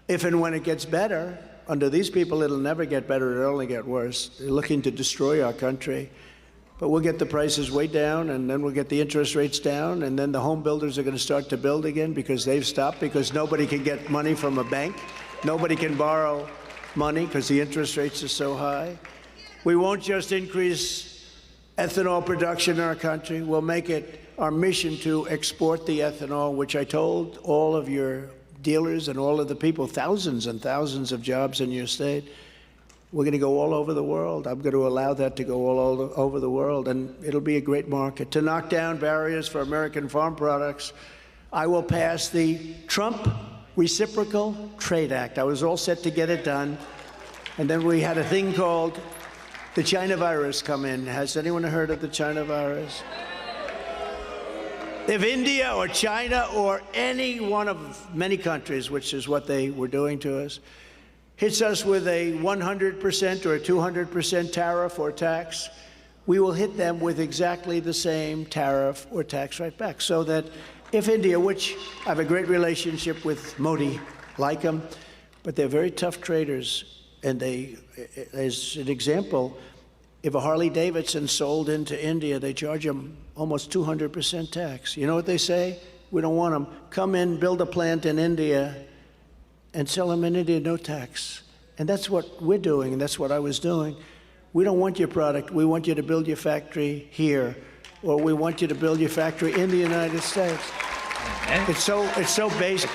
if and when it gets better, under these people, it'll never get better, it'll only get worse. They're looking to destroy our country. But we'll get the prices way down, and then we'll get the interest rates down, and then the home builders are going to start to build again because they've stopped, because nobody can get money from a bank. Nobody can borrow money because the interest rates are so high. We won't just increase ethanol production in our country. We'll make it our mission to export the ethanol, which I told all of your dealers and all of the people, thousands and thousands of jobs in your state. We're going to go all over the world. I'm going to allow that to go all over the world, and it'll be a great market. To knock down barriers for American farm products, I will pass the Trump Reciprocal Trade Act. I was all set to get it done, and then we had a thing called the China virus come in. Has anyone heard of the China virus? If India or China or any one of many countries, which is what they were doing to us, hits us with a 100% or a 200% tariff or tax, we will hit them with exactly the same tariff or tax right back. So that if India, which I have a great relationship with Modi, like him, but they're very tough traders, and they, as an example, if a Harley Davidson sold into India, they charge them almost 200% tax. You know what they say? We don't want them. Come in, build a plant in India, and sell them in India, no tax. And that's what we're doing, and that's what I was doing. We don't want your product. We want you to build your factory here, or we want you to build your factory in the United States. It's so basic.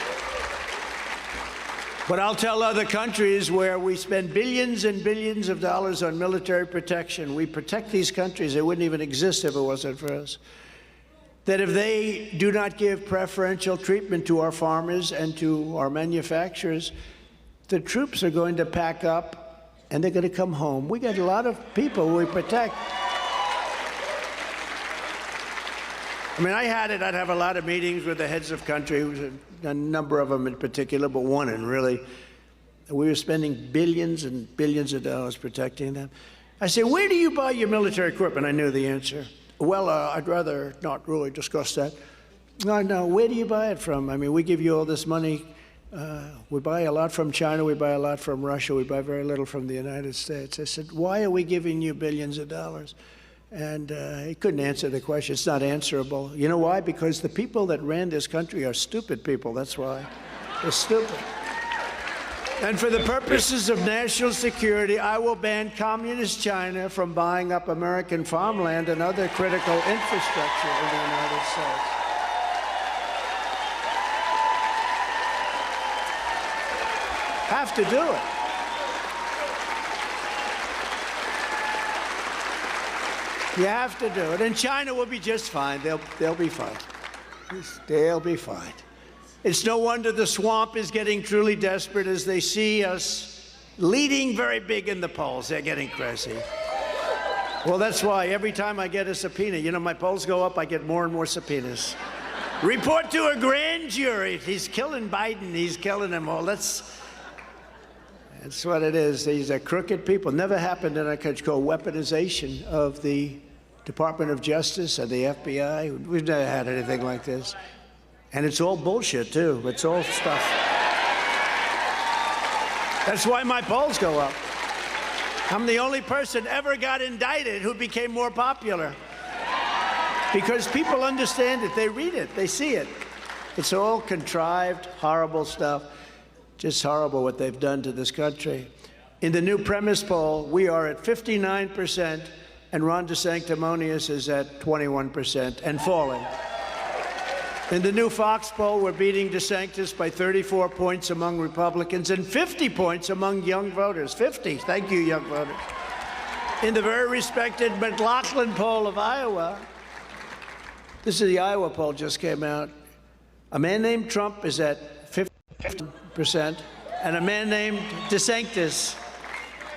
But I'll tell other countries where we spend billions and billions of dollars on military protection, we protect these countries, they wouldn't even exist if it wasn't for us, that if they do not give preferential treatment to our farmers and to our manufacturers, the troops are going to pack up and they're going to come home. We got a lot of people we protect. I mean, I'd have a lot of meetings with the heads of country, a number of them in particular, but one, and really, we were spending billions and billions of dollars protecting them. I say, where do you buy your military equipment? I knew the answer. Well, I'd rather not really discuss that. No, where do you buy it from? I mean, we give you all this money. We buy a lot from China, we buy a lot from Russia, we buy very little from the United States. I said, why are we giving you billions of dollars? And he couldn't answer the question. It's not answerable. You know why? Because the people that ran this country are stupid people. That's why. They're stupid. And for the purposes of national security, I will ban communist China from buying up American farmland and other critical infrastructure in the United States. Have to do it. You have to do it. And China will be just fine. They'll be fine. They'll be fine. It's no wonder the swamp is getting truly desperate as they see us leading very big in the polls. They're getting crazy. Well, that's why every time I get a subpoena, you know, my polls go up, I get more and more subpoenas. Report to a grand jury. He's killing Biden. He's killing them all. That's what it is. These are crooked people. Never happened in our country. Called weaponization of the Department of Justice and the FBI. We've never had anything like this. And it's all bullshit, too. It's all stuff. That's why my polls go up. I'm the only person ever got indicted who became more popular. Because people understand it. They read it. They see it. It's all contrived, horrible stuff. Just horrible what they've done to this country. In the new premise poll, we are at 59%, and Ron DeSanctimonious is at 21% and falling. In the new Fox poll, we're beating DeSantis by 34 points among Republicans and 50 points among young voters. 50. Thank you, young voters. In the very respected McLaughlin poll of Iowa, this is the Iowa poll just came out, A man named Trump is at 50%, and a man named DeSantis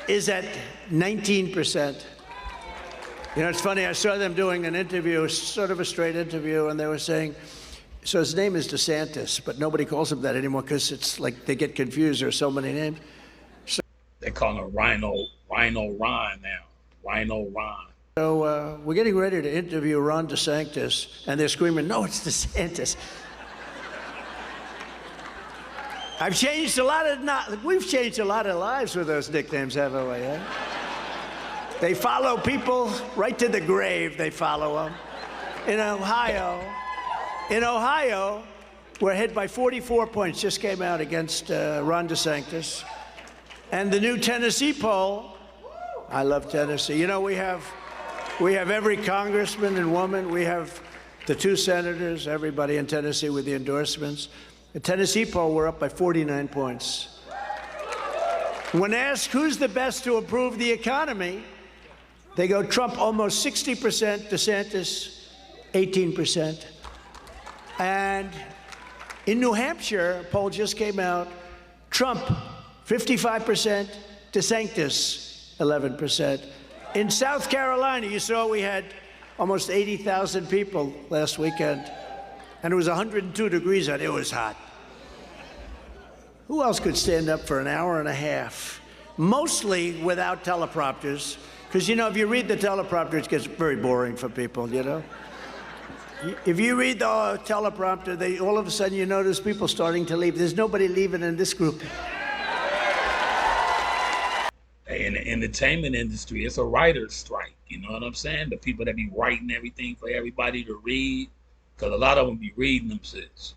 is at 19%. You know, it's funny, I saw them doing an interview, sort of a straight interview, and they were saying, so his name is DeSantis, but nobody calls him that anymore because it's like they get confused. There are so many names. So,
they call him Rhino Ron now. Rhino Ron.
So we're getting ready to interview Ron DeSantis, and they're screaming, no, it's DeSantis. We've changed a lot of lives with those nicknames, haven't we? Eh? They follow people right to the grave. They follow them. In Ohio, we're ahead by 44 points. Just came out against Ron DeSantis. And the new Tennessee poll, I love Tennessee. You know, we have every congressman and woman. We have the 2 senators, everybody in Tennessee with the endorsements. The Tennessee poll, we're up by 49 points. When asked who's the best to improve the economy, they go Trump almost 60%, DeSantis 18%. And in New Hampshire, a poll just came out, Trump 55%, DeSantis 11%. In South Carolina, you saw we had almost 80,000 people last weekend, and it was 102 degrees out. It was hot. Who else could stand up for an hour and a half? Mostly without teleprompters, because, you know, if you read the teleprompter, it gets very boring for people, you know? If you read the teleprompter, all of a sudden you notice people starting to leave. There's nobody leaving in this group.
In the entertainment industry, it's a writer's strike. You know what I'm saying? The people that be writing everything for everybody to read, because a lot of them be reading them shits.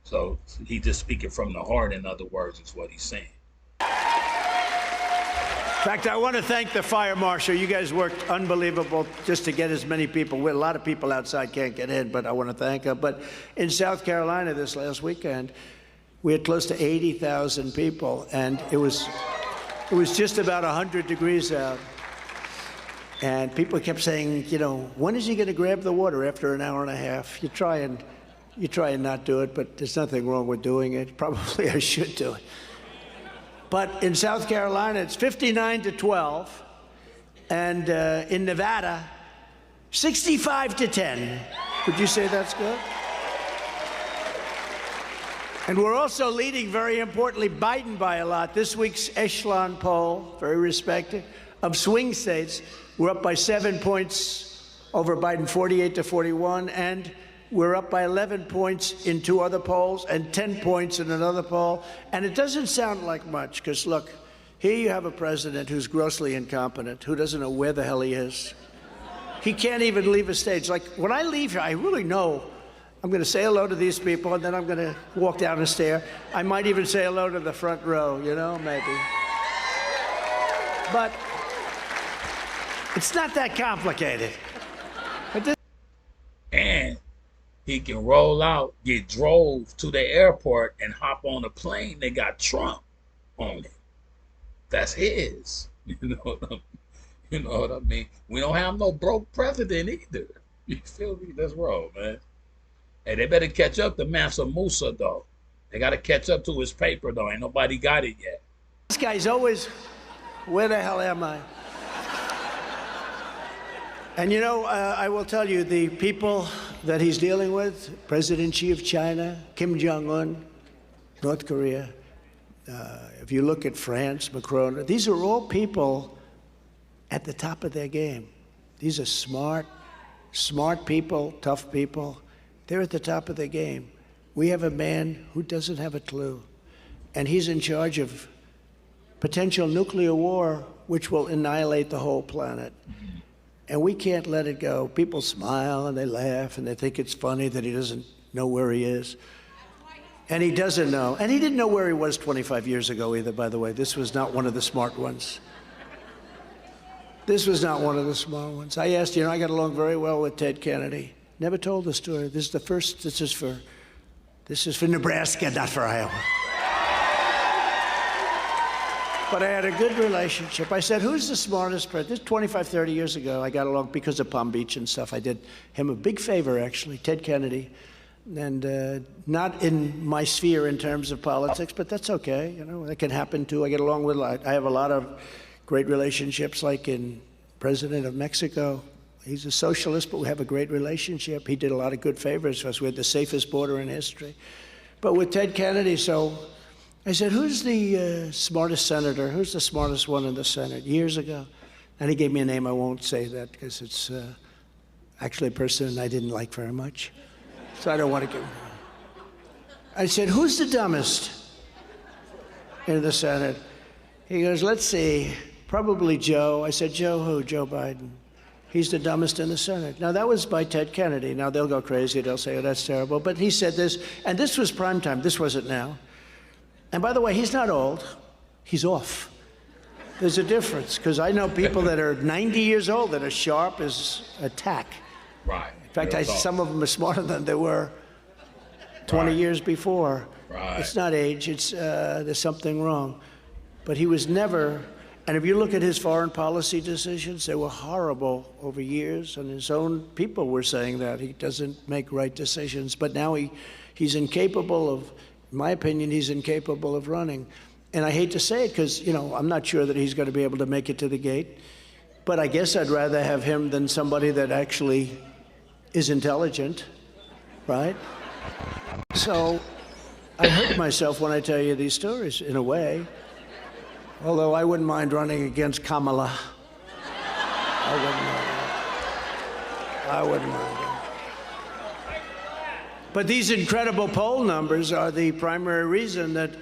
So he just speaking from the heart, in other words, is what he's saying.
In fact, I want to thank the fire marshal. You guys worked unbelievable just to get as many people. A lot of people outside can't get in, but I want to thank them. But in South Carolina this last weekend, we had close to 80,000 people, and it was just about 100 degrees out. And people kept saying, you know, when is he going to grab the water after an hour and a half? You try and not do it, but there's nothing wrong with doing it. Probably I should do it. But in South Carolina, it's 59-12, and in Nevada, 65-10. Would you say that's good? And we're also leading, very importantly, Biden by a lot. This week's Echelon poll, very respected, of swing states, we're up by 7 points over Biden, 48-41, and we're up by 11 points in 2 other polls and 10 points in another poll. And it doesn't sound like much, because look, here you have a president who's grossly incompetent, who doesn't know where the hell he is. He can't even leave a stage. Like, when I leave here, I really know I'm going to say hello to these people, and then I'm going to walk down the stair. I might even say hello to the front row, you know, maybe. But it's not that complicated.
And he can roll out, get drove to the airport, and hop on a plane that got Trump on it. That's his. You know what I mean? We don't have no broke president either. You feel me? That's wrong, man. Hey, they better catch up to Mansa Musa, though. They got to catch up to his paper, though. Ain't nobody got it yet.
This guy's always, where the hell am I? And you know, I will tell you, the people that he's dealing with, President Xi of China, Kim Jong-un, North Korea, if you look at France, Macron, these are all people at the top of their game. These are smart people, tough people. They're at the top of their game. We have a man who doesn't have a clue, and he's in charge of potential nuclear war, which will annihilate the whole planet. And we can't let it go. People smile and they laugh and they think it's funny that he doesn't know where he is. And he doesn't know. And he didn't know where he was 25 years ago either, by the way. This was not one of the smart ones. This was not one of the smart ones. I asked, you know, I got along very well with Ted Kennedy. Never told the story. This is the first, this is for Nebraska, not for Iowa. But I had a good relationship. I said, who's the smartest president? This is 25, 30 years ago. I got along because of Palm Beach and stuff. I did him a big favor, actually, Ted Kennedy. and not in my sphere in terms of politics, but that's okay. You know, that can happen too. I get along with, I have a lot of great relationships, like in President of Mexico. He's a socialist, but we have a great relationship. He did a lot of good favors for us. We had the safest border in history. But with Ted Kennedy, so I said, who's the smartest senator? Who's the smartest one in the Senate? Years ago. And he gave me a name. I won't say that because it's actually a person I didn't like very much. So I don't want to give. I said, who's the dumbest in the Senate? He goes, let's see, probably Joe. I said, Joe who? Joe Biden. He's the dumbest in the Senate. Now, that was by Ted Kennedy. Now, they'll go crazy. They'll say, oh, that's terrible. But he said this, and this was prime time. This wasn't now. And by the way, he's not old. He's off. There's a difference, because I know people that are 90 years old that are sharp as a tack.
Right.
In fact, some of them are smarter than they were 20 years before.
Right.
It's not age. It's there's something wrong. But he was never, and if you look at his foreign policy decisions, they were horrible over years, and his own people were saying that. He doesn't make right decisions. But now he's incapable of, in my opinion, he's incapable of running. And I hate to say it because, you know, I'm not sure that he's going to be able to make it to the gate. But I guess I'd rather have him than somebody that actually is intelligent, right? So I hurt myself when I tell you these stories, in a way. Although I wouldn't mind running against Kamala. I wouldn't mind it. But these incredible poll numbers are the primary reason that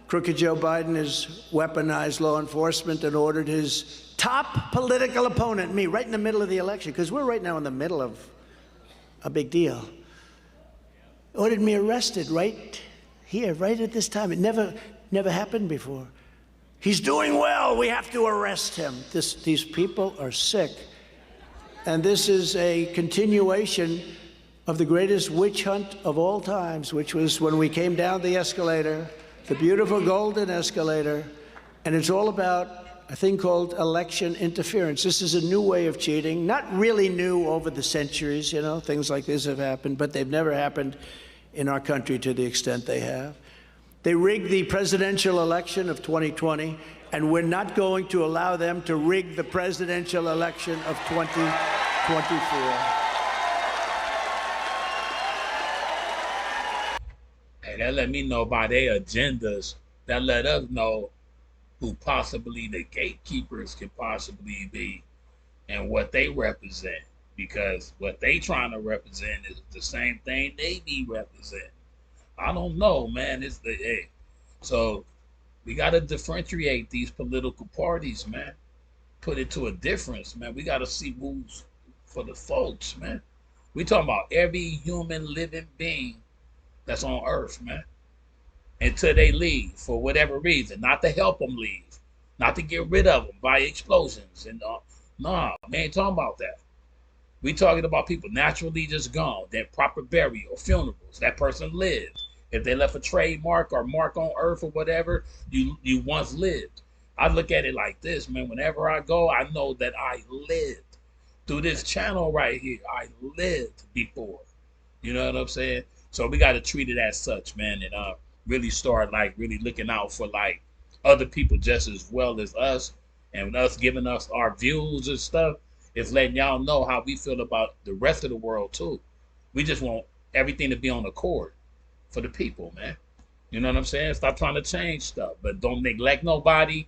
crooked Joe Biden has weaponized law enforcement and ordered his top political opponent, me, right in the middle of the election, because we're right now in the middle of a big deal, ordered me arrested right here, right at this time. It never happened before. He's doing well. We have to arrest him. These people are sick. And this is a continuation of the greatest witch hunt of all times, which was when we came down the escalator, the beautiful golden escalator, and it's all about a thing called election interference. This is a new way of cheating, not really new over the centuries, you know, things like this have happened, but they've never happened in our country to the extent they have. They rigged the presidential election of 2020, and we're not going to allow them to rig the presidential election of 2024.
Hey, that let me know by their agendas. That let us know who possibly the gatekeepers could possibly be and what they represent. Because what they trying to represent is the same thing they be representing. I don't know, man. It's the hey. So we gotta differentiate these political parties, man. Put it to a difference, man. We gotta see who's for the folks, man. We talking about every human living being that's on earth, man. Until they leave for whatever reason, not to help them leave, not to get rid of them by explosions. And nah, we ain't talking about that. We talking about people naturally just gone, that proper burial, funerals, that person lived. If they left a trademark or mark on earth or whatever, you once lived. I look at it like this, man. Whenever I go, I know that I lived. Through this channel right here, I lived before. You know what I'm saying? So we got to treat it as such, man, and really start like really looking out for like other people just as well as us, and us giving us our views and stuff. It's letting y'all know how we feel about the rest of the world too. We just want everything to be on accord for the people, man. You know what I'm saying? Stop trying to change stuff, but don't neglect nobody.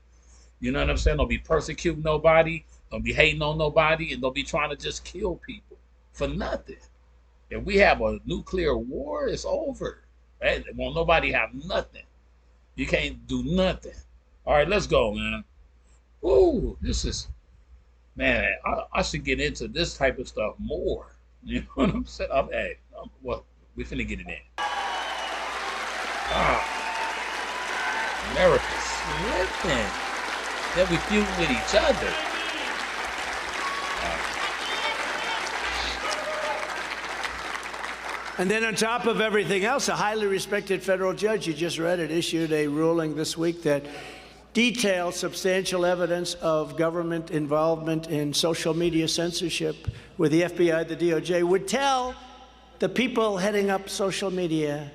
You know what I'm saying? Don't be persecuting nobody. Don't be hating on nobody, and don't be trying to just kill people for nothing. If we have a nuclear war, it's over. Right? Won't nobody have nothing. You can't do nothing. All right, let's go, man. Ooh, this is, man, I should get into this type of stuff more. You know what I'm saying? Well, we finna get it in. America's slipping. Then we feud with each other.
And then on top of everything else, a highly respected federal judge, you just read it, issued a ruling this week that details substantial evidence of government involvement in social media censorship, where the FBI, the DOJ, would tell the people heading up social media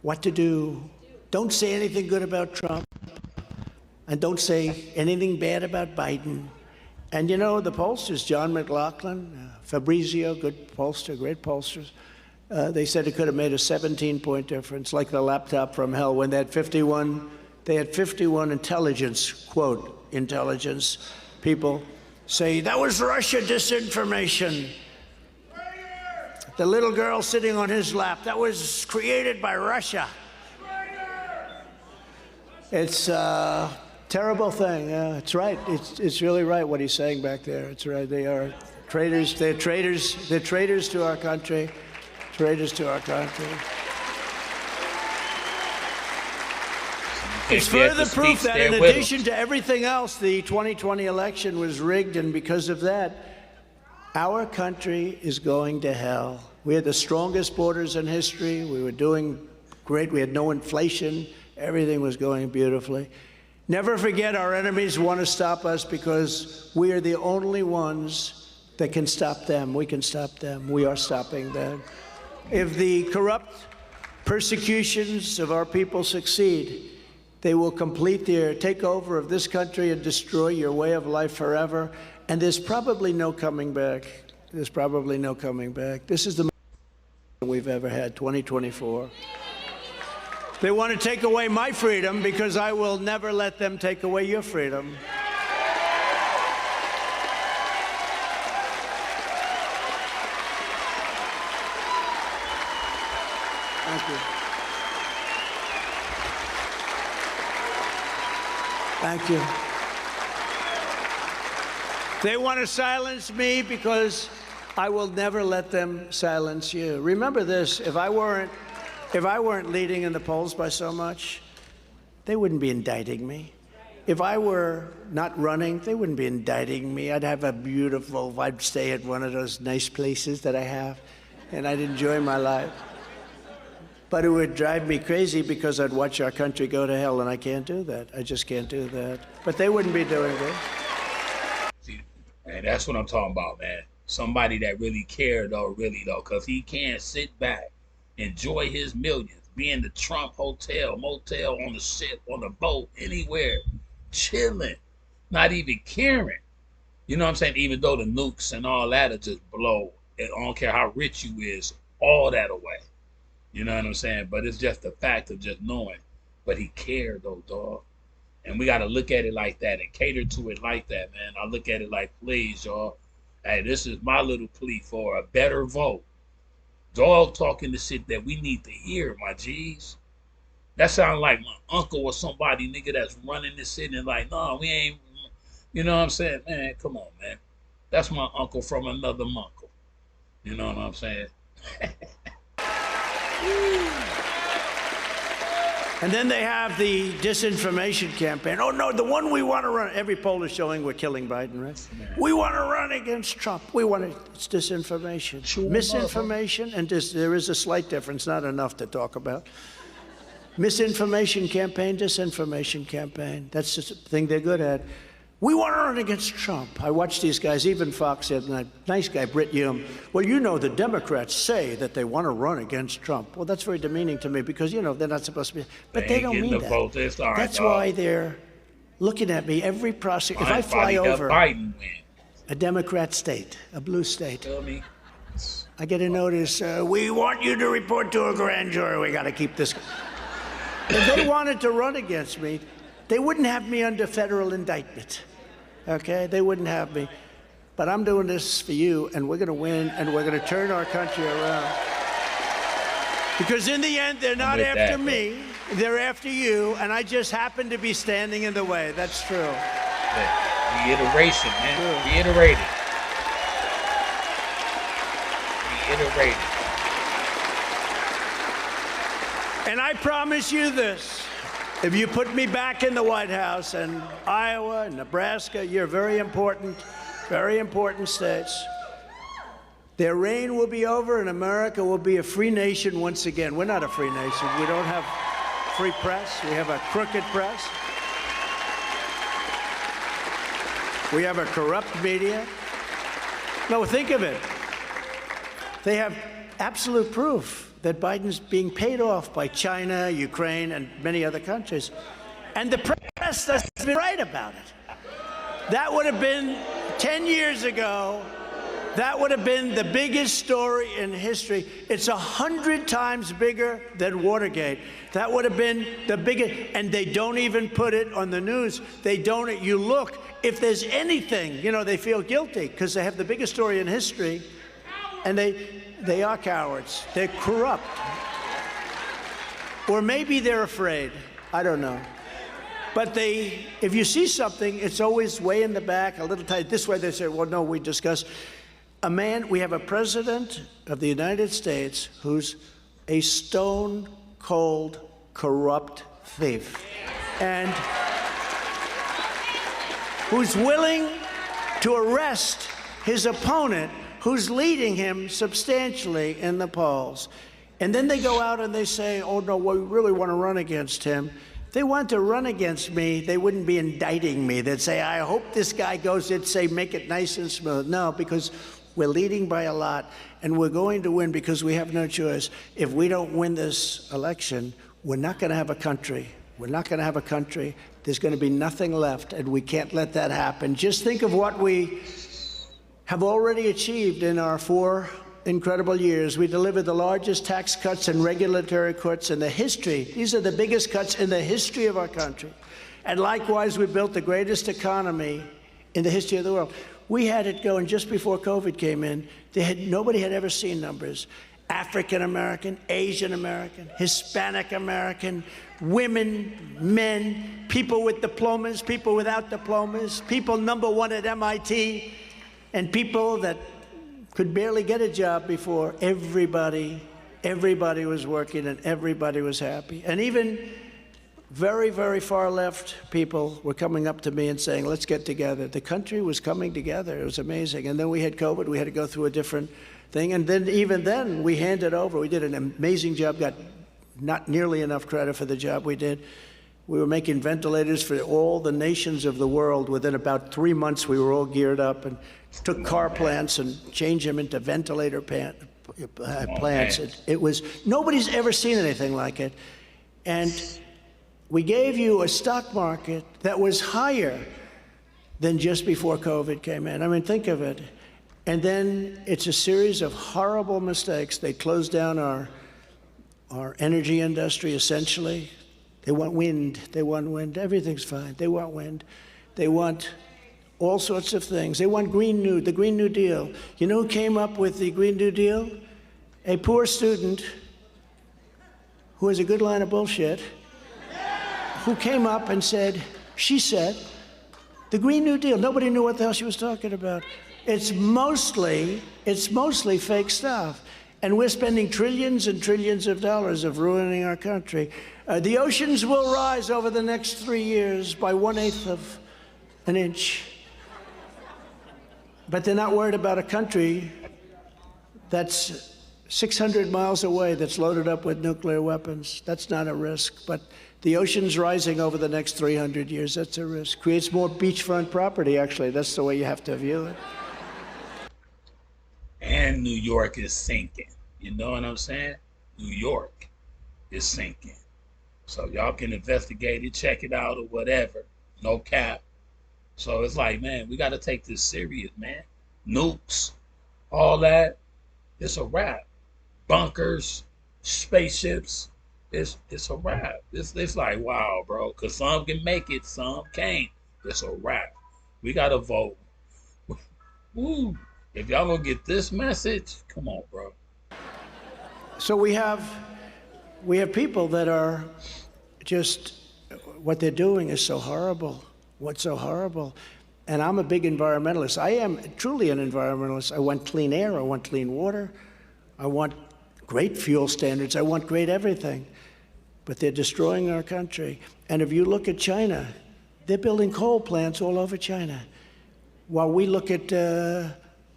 what to do. Don't say anything good about Trump, and don't say anything bad about Biden. And you know, the pollsters, John McLaughlin, Fabrizio, good pollster, great pollsters, they said it could have made a 17-point difference, like the laptop from hell, when they had 51 intelligence, quote, intelligence people say, that was Russia disinformation. The little girl sitting on his lap, that was created by Russia. It's a terrible thing. It's right. It's really right what he's saying back there. It's right. They are traitors. They're traitors. They're traitors to our country. Traitors to our country. It's further proof that in addition to everything else, the 2020 election was rigged, and because of that, our country is going to hell. We had the strongest borders in history. We were doing great. We had no inflation. Everything was going beautifully. Never forget, our enemies want to stop us because we are the only ones that can stop them. We can stop them. We are stopping them. If the corrupt persecutions of our people succeed, they will complete their takeover of this country and destroy your way of life forever. And there's probably no coming back. There's probably no coming back. This is the most we've ever had, 2024. They want to take away my freedom because I will never let them take away your freedom. Thank you. Thank you. They want to silence me because I will never let them silence you. Remember this, if I weren't leading in the polls by so much, they wouldn't be indicting me. If I were not running, they wouldn't be indicting me. I'd have I'd stay at one of those nice places that I have, and I'd enjoy my life. But it would drive me crazy because I'd watch our country go to hell, and I can't do that. I just can't do that. But they wouldn't be doing this.
See, and that's what I'm talking about, man. Somebody that really cared, though, because he can't sit back, enjoy his millions, be in the Trump hotel, motel, on the ship, on the boat, anywhere, chilling, not even caring. You know what I'm saying? Even though the nukes and all that are just blow, I don't care how rich you is, all that away. You know what I'm saying? But it's just the fact of just knowing. But he cared, though, dog. And we got to look at it like that and cater to it like that, man. I look at it like, please, y'all. Hey, this is my little plea for a better vote. Dog talking the shit that we need to hear, my G's. That sounds like my uncle or somebody, nigga, that's running this city and like, no, we ain't, you know what I'm saying? Man, come on, man. That's my uncle from another uncle. You know what I'm saying?
And then they have the disinformation campaign. Oh, no, the one we want to run. Every poll is showing we're killing Biden, right? We want to run against Trump. It's disinformation. Sure. Misinformation, and there is a slight difference, not enough to talk about. Misinformation campaign, disinformation campaign. That's just a thing they're good at. We want to run against Trump. I watched these guys, even Fox said, nice guy, Britt Hume. Well, you know, the Democrats say that they want to run against Trump. Well, that's very demeaning to me because, you know, they're not supposed to be. But they don't mean that. That's why they're looking at me every prosecutor. If I fly over a Democrat state, a blue state, I get a notice, we want you to report to a grand jury. We got to keep this. If they wanted to run against me, they wouldn't have me under federal indictment. Okay, they wouldn't have me. But I'm doing this for you, and we're going to win, and we're going to turn our country around. Because in the end, they're not after me. They're after you, and I just happen to be standing in the way. That's true.
Yeah. Reiteration, man. True. Reiterate it.
And I promise you this. If you put me back in the White House and Iowa and Nebraska, you're very important states. Their reign will be over and America will be a free nation once again. We're not a free nation. We don't have free press. We have a crooked press. We have a corrupt media. No, think of it. They have absolute proof that Biden's being paid off by China, Ukraine, and many other countries. And the press doesn't write about it. That would have been 10 years ago. That would have been the biggest story in history. It's 100 times bigger than Watergate. That would have been the biggest, and they don't even put it on the news. They don't. You look, if there's anything, you know, they feel guilty because they have the biggest story in history, and they are cowards. They're corrupt. Or maybe they're afraid. I don't know. But if you see something, it's always way in the back, a little tight. This way they say, well, no, we discuss. We have a president of the United States who's a stone-cold, corrupt thief, and who's willing to arrest his opponent, who's leading him substantially in the polls. And then they go out and they say, oh, no, we really want to run against him. If they want to run against me, they wouldn't be indicting me. They'd say, I hope this guy goes, they'd say, make it nice and smooth. No, because we're leading by a lot, and we're going to win because we have no choice. If we don't win this election, we're not going to have a country. We're not going to have a country. There's going to be nothing left, and we can't let that happen. Just think of what we have already achieved in our 4 incredible years. We delivered the largest tax cuts and regulatory cuts in the history. These are the biggest cuts in the history of our country. And likewise, we built the greatest economy in the history of the world. We had it going just before COVID came in. Nobody had ever seen numbers. African American, Asian American, Hispanic American, women, men, people with diplomas, people without diplomas, people #1 at MIT, and people that could barely get a job before. Everybody was working and everybody was happy. And even very, very far left people were coming up to me and saying, let's get together. The country was coming together. It was amazing. And then we had COVID. We had to go through a different thing. And then even then, we handed over. We did an amazing job, got not nearly enough credit for the job we did. We were making ventilators for all the nations of the world. Within about 3 months, we were all geared up and took car plants and changed them into ventilator plants. It was, nobody's ever seen anything like it. And we gave you a stock market that was higher than just before COVID came in. I mean, think of it. And then it's a series of horrible mistakes. They closed down our energy industry, essentially. They want wind. They want wind. Everything's fine. They want wind. They want all sorts of things. They want the Green New Deal. You know who came up with the Green New Deal? A poor student who has a good line of bullshit, who came up and said, she said, the Green New Deal. Nobody knew what the hell she was talking about. It's mostly fake stuff. And we're spending trillions and trillions of dollars of ruining our country. The oceans will rise over the next 3 years by 1/8 of an inch. But they're not worried about a country that's 600 miles away that's loaded up with nuclear weapons. That's not a risk. But the ocean's rising over the next 300 years. That's a risk. Creates more beachfront property, actually. That's the way you have to view it.
And New York is sinking. You know what I'm saying? New York is sinking. So y'all can investigate it, check it out or whatever. No cap. So it's like, man, we got to take this serious, man. Nukes, all that. It's a wrap. Bunkers, spaceships. It's a wrap. It's like, wow, bro. Because some can make it, some can't. It's a wrap. We got to vote. Woo. If y'all gonna get this message, come on, bro.
So we have people that are just, what they're doing is so horrible. What's so horrible? And I'm a big environmentalist. I am truly an environmentalist. I want clean air. I want clean water. I want great fuel standards. I want great everything. But they're destroying our country. And if you look at China, they're building coal plants all over China. While we look at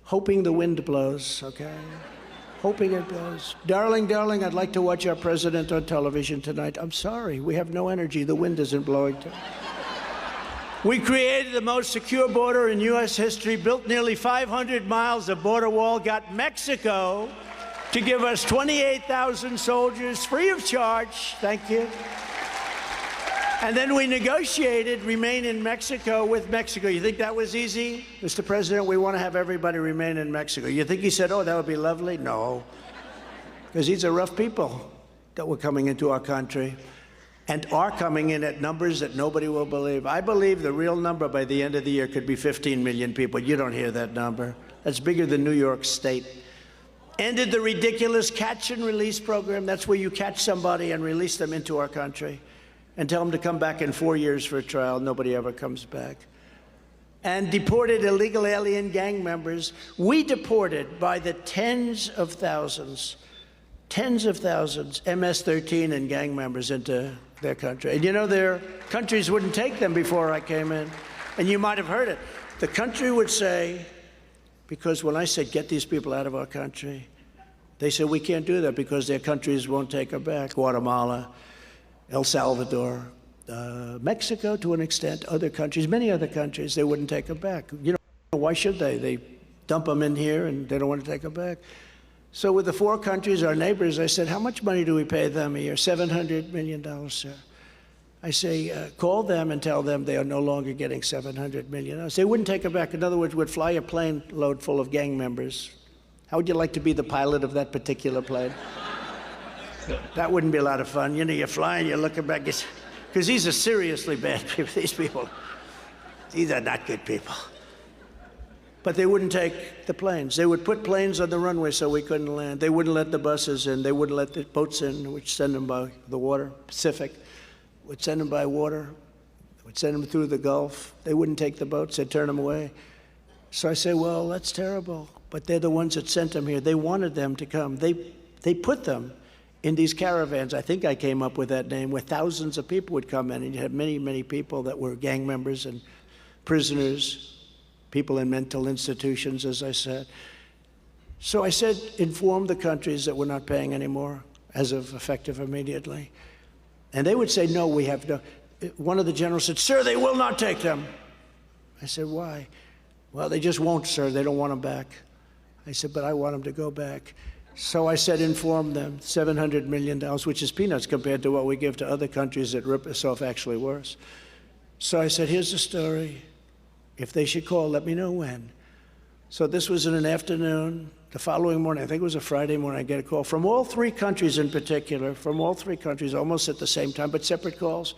hoping the wind blows, okay? Hoping it blows. Darling, darling, I'd like to watch our president on television tonight. I'm sorry, we have no energy. The wind isn't blowing. We created the most secure border in U.S. history, built nearly 500 miles of border wall, got Mexico to give us 28,000 soldiers free of charge. Thank you. And then we negotiated remain in Mexico with Mexico. You think that was easy? Mr. President, we want to have everybody remain in Mexico. You think he said, oh, that would be lovely? No. Because these are rough people that were coming into our country and are coming in at numbers that nobody will believe. I believe the real number by the end of the year could be 15 million people. You don't hear that number. That's bigger than New York State. Ended the ridiculous catch and release program. That's where you catch somebody and release them into our country and tell them to come back in 4 years for a trial. Nobody ever comes back. And deported illegal alien gang members. We deported by the tens of thousands, MS-13 and gang members into their country. And you know, their countries wouldn't take them before I came in. And you might have heard it. The country would say, because when I said, get these people out of our country, they said, we can't do that because their countries won't take them back. Guatemala, El Salvador, Mexico to an extent, other countries, many other countries, they wouldn't take them back. You know, why should they? They dump them in here and they don't want to take them back. So with the 4 countries, our neighbors, I said, how much money do we pay them a year? $700 million, sir. I say, call them and tell them they are no longer getting $700 million. They wouldn't take them back. In other words, would fly a plane load full of gang members. How would you like to be the pilot of that particular plane? That wouldn't be a lot of fun. You know, you're flying, you're looking back, because these are seriously bad people, these people. These are not good people. But they wouldn't take the planes. They would put planes on the runway so we couldn't land. They wouldn't let the buses in. They wouldn't let the boats in, which send them by the water, Pacific. Would send them by water. Would send them through the Gulf. They wouldn't take the boats. They'd turn them away. So I say, well, that's terrible. But they're the ones that sent them here. They wanted them to come. They put them in these caravans. I think I came up with that name, where thousands of people would come in, and you had many, many people that were gang members and prisoners, people in mental institutions, as I said. So I said, inform the countries that we're not paying anymore, as of effective immediately. And they would say, no, we have no. One of the generals said, sir, they will not take them. I said, why? Well, they just won't, sir. They don't want them back. I said, but I want them to go back. So I said, inform them, $700 million, which is peanuts compared to what we give to other countries that rip us off, actually worse. So I said, here's the story. If they should call, let me know when. So this was in an afternoon. The following morning, I think it was a Friday morning, I get a call from all 3 countries in particular, from all 3 countries, almost at the same time, but separate calls.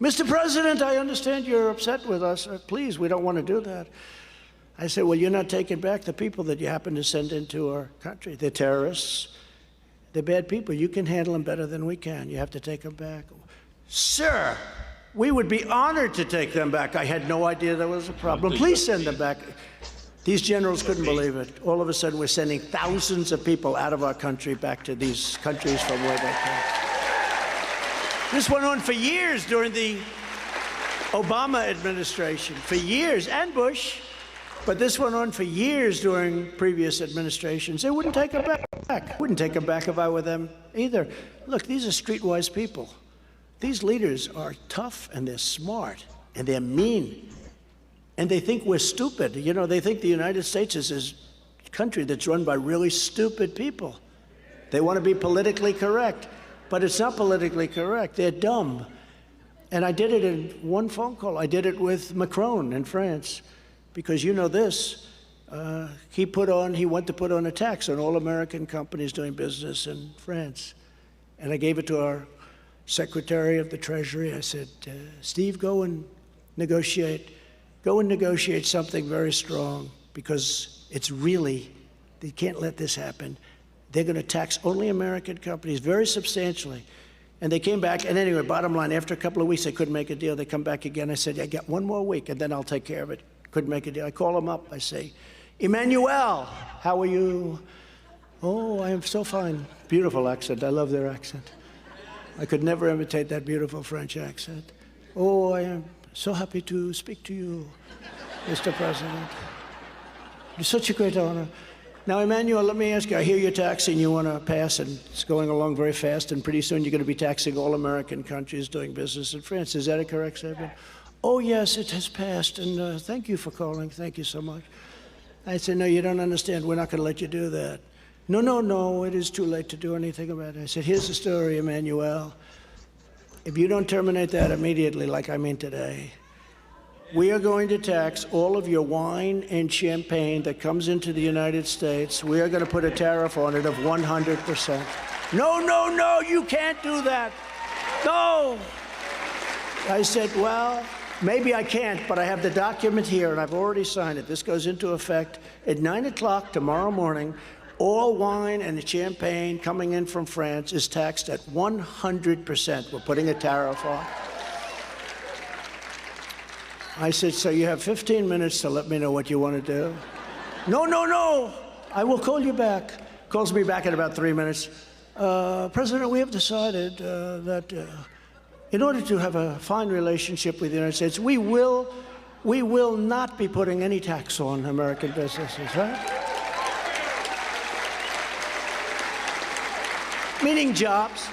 Mr. President, I understand you're upset with us. Please, we don't want to do that. I said, well, you're not taking back the people that you happen to send into our country. They're terrorists. They're bad people. You can handle them better than we can. You have to take them back. Sir, we would be honored to take them back. I had no idea there was a problem. Please send them back. These generals couldn't believe it. All of a sudden, we're sending thousands of people out of our country back to these countries from where they came. This went on for years during the Obama administration, for years, and Bush. But this went on for years during previous administrations. They wouldn't take them back. Wouldn't take them back if I were them either. Look, these are streetwise people. These leaders are tough, and they're smart, and they're mean. And they think we're stupid. You know, they think the United States is this country that's run by really stupid people. They want to be politically correct, but it's not politically correct. They're dumb. And I did it in one phone call. I did it with Macron in France, because you know this. He went to put on a tax on all American companies doing business in France. And I gave it to our Secretary of the Treasury. I said, Steve, go and negotiate something very strong, because it's really, they can't let this happen. They're going to tax only American companies very substantially. And they came back, and anyway, bottom line, after a couple of weeks, they couldn't make a deal. They come back again. I said, I got 1 more week, and then I'll take care of it. Couldn't make a deal. I call them up. I say, Emmanuel, how are you? Oh, I am so fine. Beautiful accent. I love their accent. I could never imitate that beautiful French accent. Oh, I am so happy to speak to you, Mr. President. It's such a great honor. Now, Emmanuel, let me ask you, I hear you're taxing, you want to pass, and it's going along very fast, and pretty soon you're going to be taxing all American countries doing business in France. Is that a correct statement? Oh, yes, it has passed, and thank you for calling. Thank you so much. I said, no, you don't understand. We're not going to let you do that. No, no, no, it is too late to do anything about it. I said, here's the story, Emmanuel. If you don't terminate that immediately, like I mean today, we are going to tax all of your wine and champagne that comes into the United States. We are going to put a tariff on it of 100%. No, no, no, you can't do that. No. I said, well, maybe I can't, but I have the document here, and I've already signed it. This goes into effect at 9 o'clock tomorrow morning. All wine and champagne coming in from France is taxed at 100%. We're putting a tariff on. I said, so you have 15 minutes to let me know what you want to do. No, no, no, I will call you back. Calls me back in about 3 minutes. President, we have decided that in order to have a fine relationship with the United States, we will not be putting any tax on American businesses, right? Meaning jobs.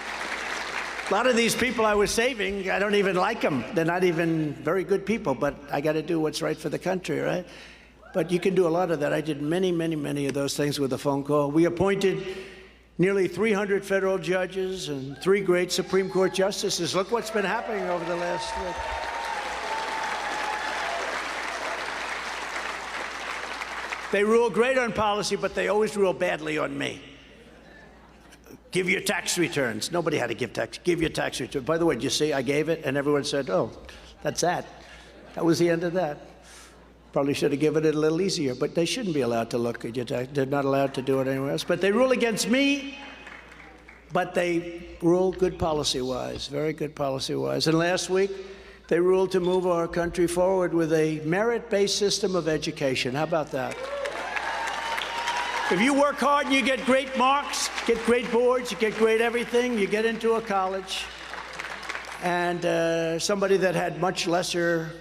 A lot of these people I was saving, I don't even like them. They're not even very good people, but I got to do what's right for the country, right? But you can do a lot of that. I did many, many, many of those things with a phone call. We appointed nearly 300 federal judges and 3 great Supreme Court justices. Look what's been happening over the last week. They rule great on policy, but they always rule badly on me. Give your tax returns. Nobody had to give tax. Give your tax return. By the way, did you see I gave it? And everyone said, oh, that's that. That was the end of that. Probably should have given it a little easier, but they shouldn't be allowed to look at your tax. They're not allowed to do it anywhere else. But they rule against me, but they rule good policy-wise, very good policy-wise. And last week, they ruled to move our country forward with a merit-based system of education. How about that? If you work hard and you get great marks, get great boards, you get great everything, you get into a college, and somebody that had much lesser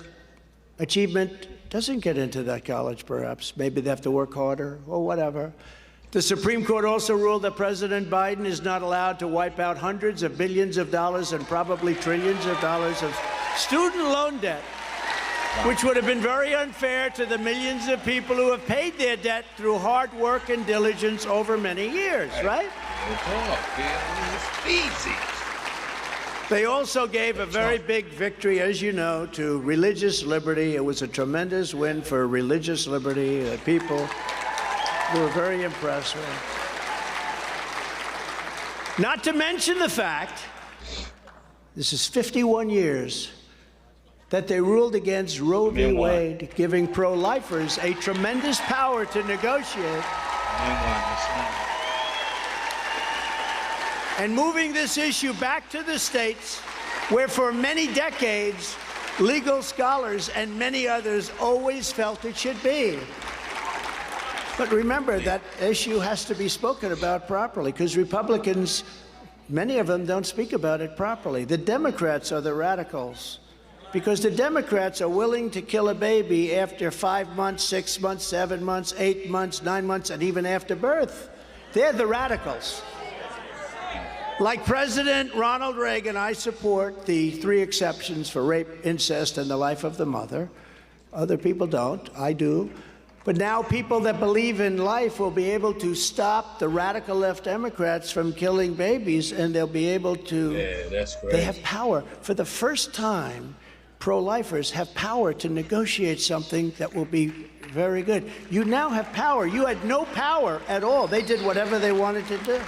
achievement doesn't get into that college, perhaps. Maybe they have to work harder or whatever. The Supreme Court also ruled that President Biden is not allowed to wipe out hundreds of billions of dollars and probably trillions of dollars of student loan debt, which would have been very unfair to the millions of people who have paid their debt through hard work and diligence over many years, right? They also gave a very big victory, as you know, to religious liberty. It was a tremendous win for religious liberty. The people were very impressed with it. Not to mention the fact, this is 51 years, that they ruled against Roe v. Wade, giving pro-lifers a tremendous power to negotiate. And moving this issue back to the states, where for many decades, legal scholars and many others always felt it should be. But remember, that issue has to be spoken about properly, because Republicans, many of them don't speak about it properly. The Democrats are the radicals, because the Democrats are willing to kill a baby after 5 months, 6 months, 7 months, 8 months, 9 months, and even after birth. They're the radicals. Like President Ronald Reagan, I support the 3 exceptions for rape, incest, and the life of the mother. Other people don't. I do. But now people that believe in life will be able to stop the radical left Democrats from killing babies, and they'll be able to...
Yeah, that's crazy.
They have power. For the first time, pro-lifers have power to negotiate something that will be very good. You now have power. You had no power at all. They did whatever they wanted to do.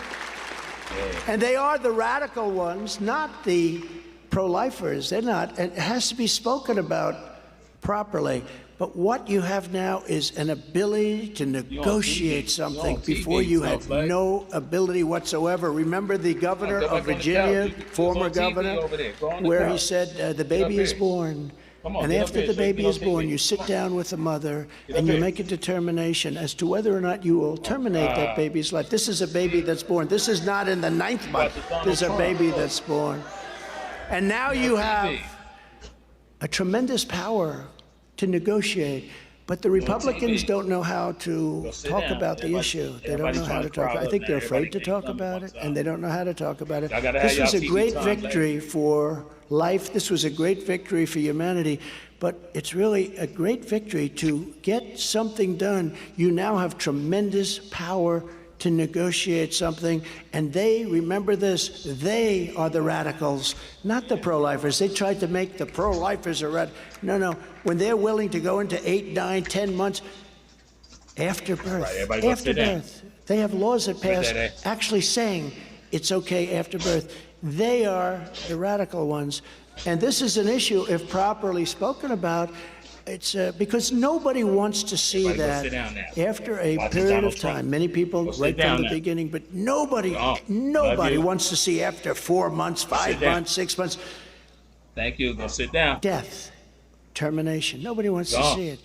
And they are the radical ones, not the pro-lifers. They're not. And it has to be spoken about properly. But what you have now is an ability to negotiate something before you had no ability whatsoever. Remember the governor of Virginia, former governor, where he said the baby is born. And after the baby is born, you sit down with the mother and you make a determination as to whether or not you will terminate that baby's life. This is a baby that's born. This is not in the 9th month. This is a baby that's born. And now you have a tremendous power to negotiate. But the Republicans don't know how to talk about the issue. They don't know how to talk. I think they're afraid to talk about it, and they don't know how to talk about it. This was a great victory for life. This was a great victory for humanity. But it's really a great victory to get something done. You now have tremendous power to negotiate something. And they, remember this, they are the radicals, not the pro-lifers. They tried to make the pro-lifers a radical. No. When they're willing to go into 8, 9, 10 months after birth, after birth, they have laws that pass actually saying it's okay after birth. They are the radical ones. And this is an issue, if properly spoken about, it's because nobody wants to see that after a period of time. Many people right from the beginning, but nobody wants to see after 4 months, 5 months, 6 months.
Thank you. Go sit down.
Death, termination. Nobody wants to see it.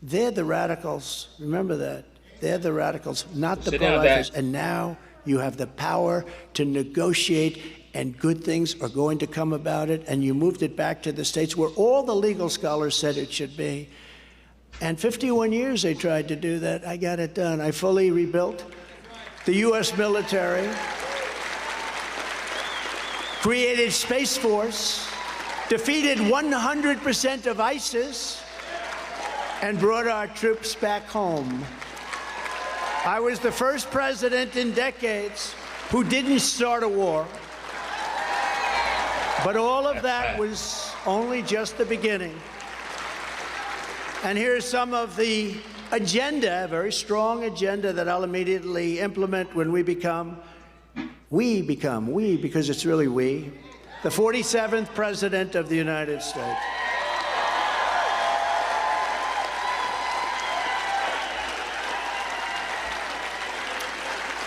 They're the radicals. Remember that. They're the radicals, not the pro-lifers. And now you have the power to negotiate, and good things are going to come about it. And you moved it back to the states where all the legal scholars said it should be. And 51 years they tried to do that. I got it done. I fully rebuilt the U.S. military, created Space Force, defeated 100% of ISIS, and brought our troops back home. I was the first president in decades who didn't start a war. But all of that was only just the beginning. And here's some of the agenda, a very strong agenda that I'll immediately implement when we become, because it's really we, the 47th President of the United States.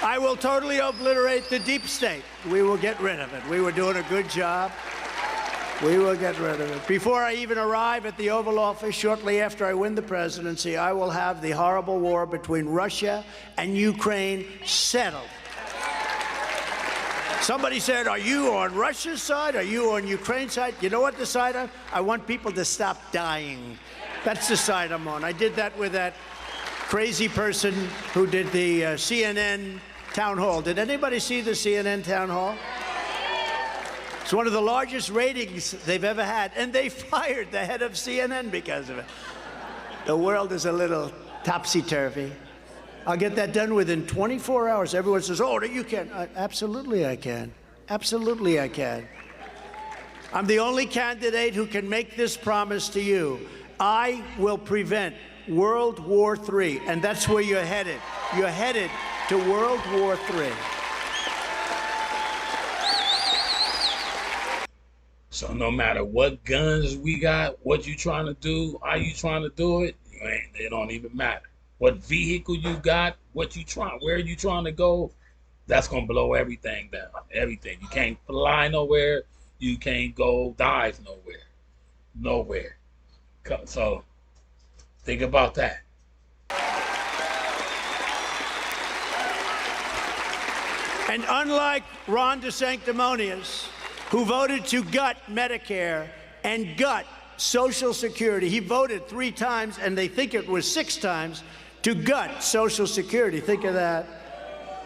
I will totally obliterate the deep state. We will get rid of it. We were doing a good job. We will get rid of it. Before I even arrive at the Oval Office, shortly after I win the presidency, I will have the horrible war between Russia and Ukraine settled. Somebody said, are you on Russia's side? Are you on Ukraine's side? You know what the side I'm? I want people to stop dying. That's the side I'm on. I did that with that crazy person who did the CNN town hall. Did anybody see the CNN town hall? It's one of the largest ratings they've ever had, and they fired the head of CNN because of it. The world is a little topsy-turvy. I'll get that done within 24 hours. Everyone says, oh, you can. Absolutely I can. Absolutely I can. I'm the only candidate who can make this promise to you. I will prevent World War III, and that's where you're headed. You're headed to World War III.
So no matter what guns we got, what you trying to do, how you trying to do it, it don't even matter. What vehicle you got, what you trying, where you trying to go, that's gonna blow everything down. Everything. You can't fly nowhere. You can't go dive nowhere. Nowhere. So think about that.
And unlike Ron DeSanctimonious, who voted to gut Medicare and gut Social Security, he voted 3 times, and they think it was 6 times, to gut Social Security. Think of that.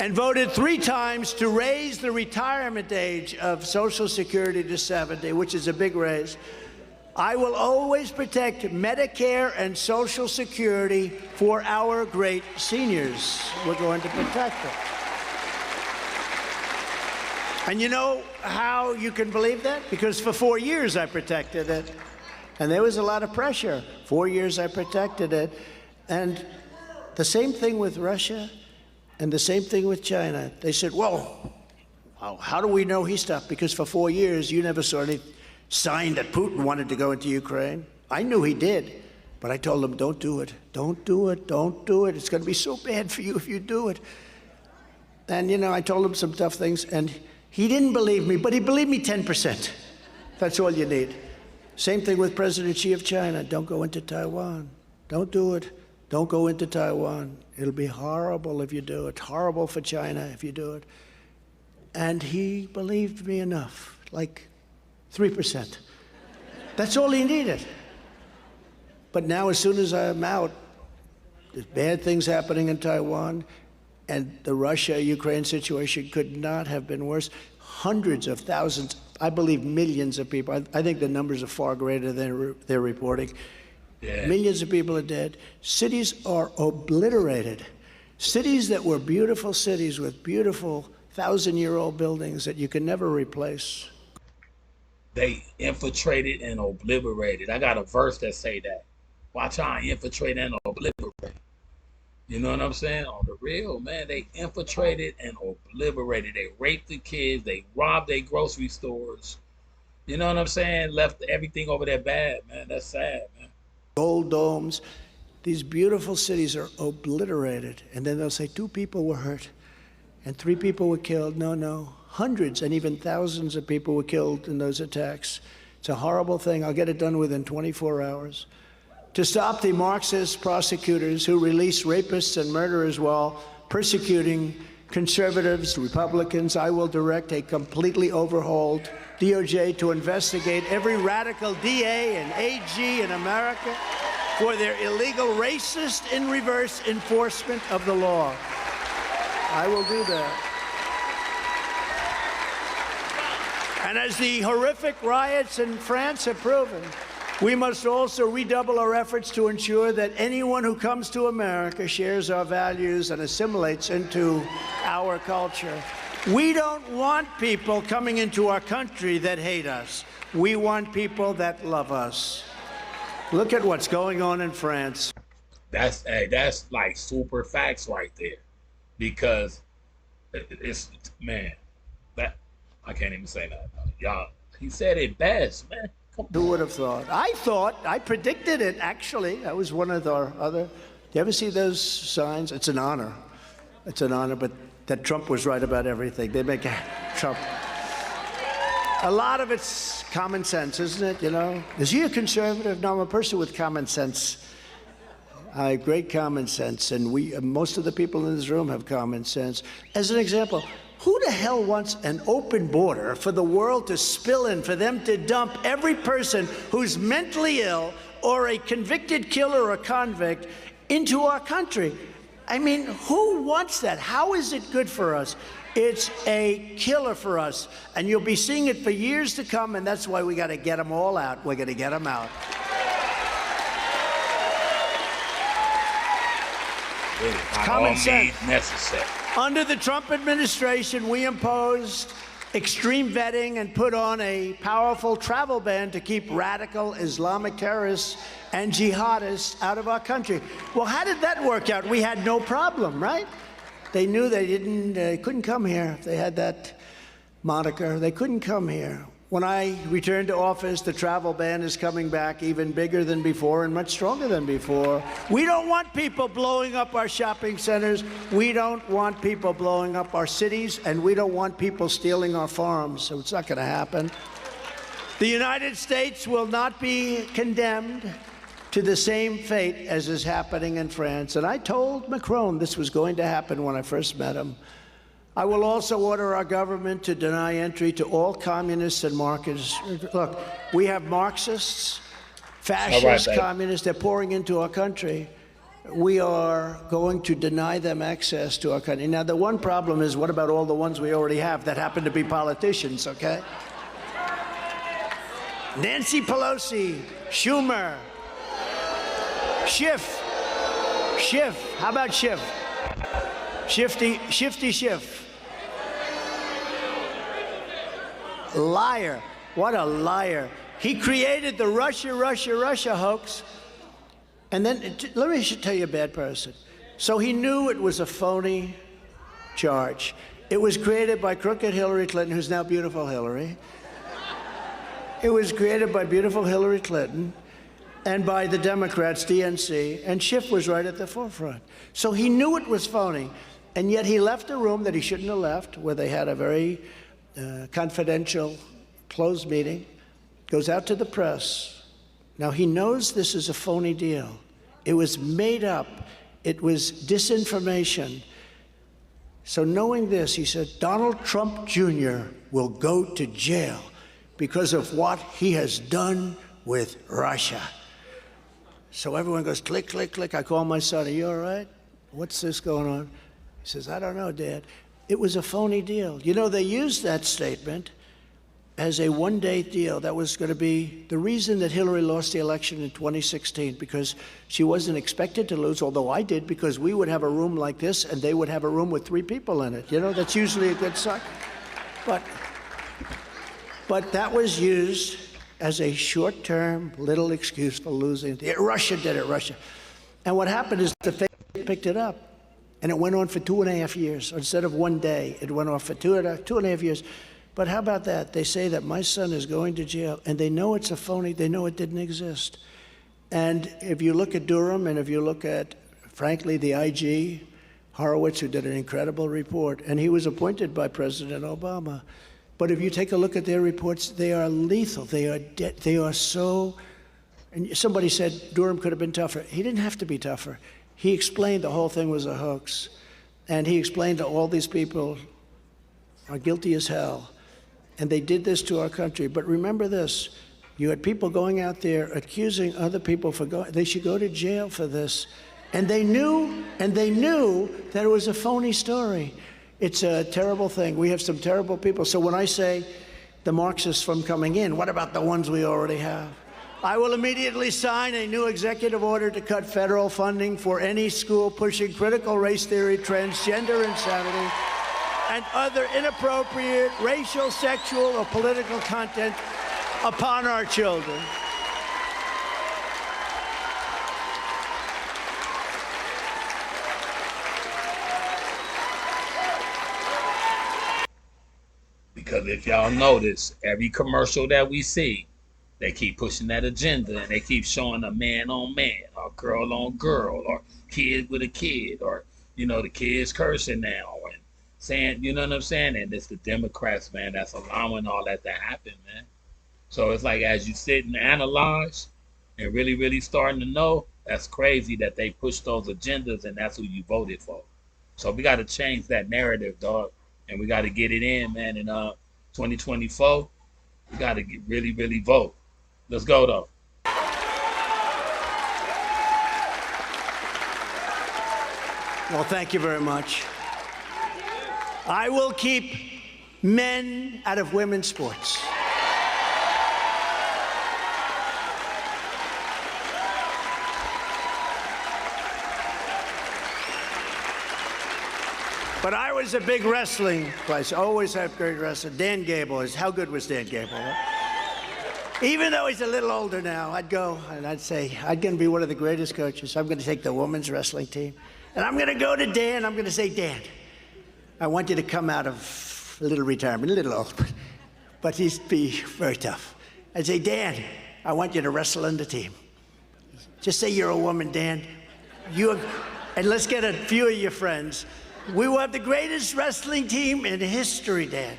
And voted 3 times to raise the retirement age of Social Security to 70, which is a big raise. I will always protect Medicare and Social Security for our great seniors. We're going to protect them. And you know how you can believe that? Because for 4 years I protected it. And there was a lot of pressure. 4 years I protected it. And the same thing with Russia and the same thing with China. They said, well, how do we know he stopped? Because for 4 years you never saw any sign that Putin wanted to go into Ukraine. I knew he did, but I told him, don't do it. Don't do it. Don't do it. It's going to be so bad for you if you do it. And, you know, I told him some tough things, and he didn't believe me, but he believed me 10%. That's all you need. Same thing with President Xi of China. Don't go into Taiwan. Don't do it. Don't go into Taiwan. It'll be horrible if you do it. Horrible for China if you do it. And he believed me enough, like 3%. That's all he needed. But now, as soon as I'm out, there's bad things happening in Taiwan, and the Russia-Ukraine situation could not have been worse. Hundreds of thousands, I believe millions of people, I think the numbers are far greater than they're reporting. Yeah. Millions of people are dead. Cities are obliterated. Cities that were beautiful cities with beautiful 1,000-year-old buildings that you can never replace.
They infiltrated and obliterated. I got a verse that say that. Watch how I infiltrate and obliterate. You know what I'm saying? On the real, man, they infiltrated and obliterated. They raped the kids. They robbed their grocery stores. You know what I'm saying? Left everything over there bad, man. That's sad, man.
Gold domes. These beautiful cities are obliterated. And then they'll say 2 people were hurt and 3 people were killed. No. Hundreds and even thousands of people were killed in those attacks. It's a horrible thing. I'll get it done within 24 hours. To stop the Marxist prosecutors who release rapists and murderers while persecuting conservatives, Republicans, I will direct a completely overhauled DOJ to investigate every radical DA and AG in America for their illegal racist in reverse enforcement of the law. I will do that. And as the horrific riots in France have proven, we must also redouble our efforts to ensure that anyone who comes to America shares our values and assimilates into our culture. We don't want people coming into our country that hate us. We want people that love us. Look at what's going on in France.
That's like super facts right there, because it's, man, that I can't even say that. Y'all, he said it best, man.
Who would have thought? I predicted it, actually. That was one of our other. You ever see those signs? It's an honor. It's an honor, but that Trump was right about everything. They make Trump. A lot of it's common sense, isn't it? You know? Is he a conservative? No, I'm a person with common sense. I have great common sense, and most of the people in this room have common sense. As an example, who the hell wants an open border for the world to spill in, for them to dump every person who's mentally ill or a convicted killer or a convict into our country? I mean, who wants that? How is it good for us? It's a killer for us, and you'll be seeing it for years to come, and that's why we got to get them all out. We're going to get them out. Common sense.
Necessary.
Under the Trump administration, we imposed extreme vetting and put on a powerful travel ban to keep radical Islamic terrorists and jihadists out of our country. Well, how did that work out? We had no problem, right? They knew they couldn't come here if they had that moniker. They couldn't come here. When I return to office, the travel ban is coming back even bigger than before and much stronger than before. We don't want people blowing up our shopping centers. We don't want people blowing up our cities, and we don't want people stealing our farms, so it's not going to happen. The United States will not be condemned to the same fate as is happening in France. And I told Macron this was going to happen when I first met him. I will also order our government to deny entry to all communists and Marxists. Look, we have Marxists, fascists, communists. They're pouring into our country. We are going to deny them access to our country. Now, the one problem is, what about all the ones we already have that happen to be politicians, okay? Nancy Pelosi, Schumer, Schiff. How about Schiff? Shifty Schiff. Liar. What a liar. He created the Russia hoax. And then, let me tell you a bad person. So he knew it was a phony charge. It was created by crooked Hillary Clinton, who's now beautiful Hillary. It was created by beautiful Hillary Clinton and by the Democrats, DNC, and Schiff was right at the forefront. So he knew it was phony, and yet he left a room that he shouldn't have left, where they had a very confidential, closed meeting, goes out to the press. Now, he knows this is a phony deal. It was made up. It was disinformation. So knowing this, he said, Donald Trump Jr. will go to jail because of what he has done with Russia. So everyone goes, click, click, click. I call my son, are you all right? What's this going on? He says, I don't know, Dad. It was a phony deal. You know, they used that statement as a one-day deal that was going to be the reason that Hillary lost the election in 2016, because she wasn't expected to lose, although I did, because we would have a room like this and they would have a room with 3 people in it. You know, that's usually a good sign. But that was used as a short-term little excuse for losing. Russia did it, Russia. And what happened is the fake picked it up. And it went on for 2.5 years. Instead of one day, it went on for 2.5 years. But how about that? They say that my son is going to jail, and they know it's a phony. They know it didn't exist. And if you look at Durham, and if you look at, frankly, the IG, Horowitz, who did an incredible report, and he was appointed by President Obama. But if you take a look at their reports, they are lethal. They are so, and somebody said Durham could have been tougher. He didn't have to be tougher. He explained the whole thing was a hoax. And he explained that all these people are guilty as hell. And they did this to our country. But remember this, you had people going out there accusing other people for they should go to jail for this. And they knew that it was a phony story. It's a terrible thing. We have some terrible people. So when I say the Marxists from coming in, what about the ones we already have? I will immediately sign a new executive order to cut federal funding for any school pushing critical race theory, transgender insanity, and other inappropriate racial, sexual, or political content upon our children.
Because if y'all notice, every commercial that we see, they keep pushing that agenda, and they keep showing a man on man, or girl on girl, or kid with a kid, or, you know, the kids cursing now, and saying, you know what I'm saying? And it's the Democrats, man, that's allowing all that to happen, man. So it's like, as you sit and analyze and really, really starting to know, that's crazy that they push those agendas and that's who you voted for. So we got to change that narrative, dog. And we got to get it in, man. In 2024, we got to really, really vote. Let's go, though.
Well, thank you very much. I will keep men out of women's sports. But I was a big wrestling place. Always had great wrestling. Dan Gable how good was Dan Gable? Right? Even though he's a little older now, I'd go and I'd say, I'm going to be one of the greatest coaches. I'm going to take the women's wrestling team. And I'm going to go to Dan. I'm going to say, Dan, I want you to come out of a little retirement, a little old, but he's be very tough. I'd say, Dan, I want you to wrestle on the team. Just say you're a woman, Dan. And let's get a few of your friends. We will have the greatest wrestling team in history, Dan.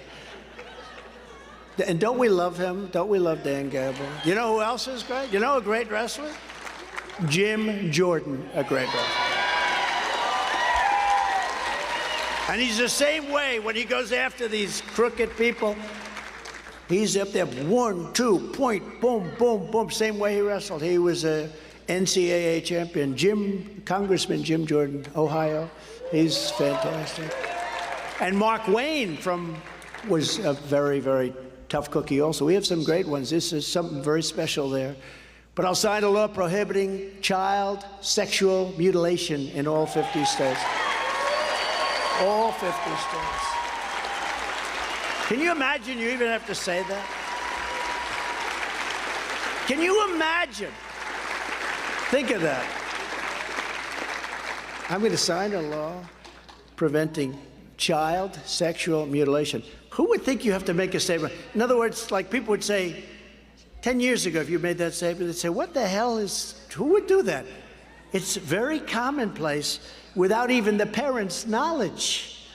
And don't we love him? Don't we love Dan Gable? You know who else is great? You know a great wrestler? Jim Jordan, a great wrestler. And he's the same way when he goes after these crooked people. He's up there, 1, 2, point, boom, boom, boom, same way he wrestled. He was a NCAA champion, Congressman Jim Jordan, Ohio. He's fantastic. And Mark Wayne was a very, very tough cookie also. We have some great ones. This is something very special there. But I'll sign a law prohibiting child sexual mutilation in all 50 states. All 50 states. Can you imagine you even have to say that? Can you imagine? Think of that. I'm going to sign a law preventing child sexual mutilation. Who would think you have to make a statement? In other words, like people would say, 10 years ago, if you made that statement, they'd say, what the hell who would do that? It's very commonplace without even the parents' knowledge.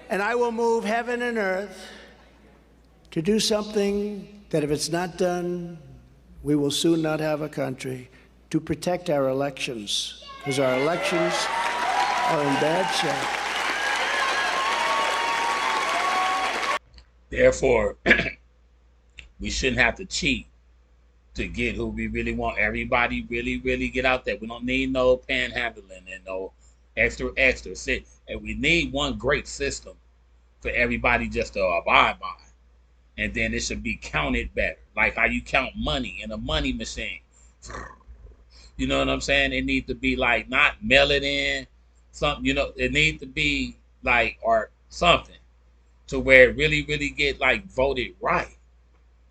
And I will move heaven and earth to do something that if it's not done, we will soon not have a country, to protect our elections, because our elections are in bad shape.
Therefore, we shouldn't have to cheat to get who we really want. Everybody really, really get out there. We don't need no panhandling and no extra. And we need one great system for everybody just to abide by. and then it should be counted better, like how you count money in a money machine. You know what I'm saying? It needs to be like not mail it in, something. You know, it needs to be like or something to where it really, really get like voted right.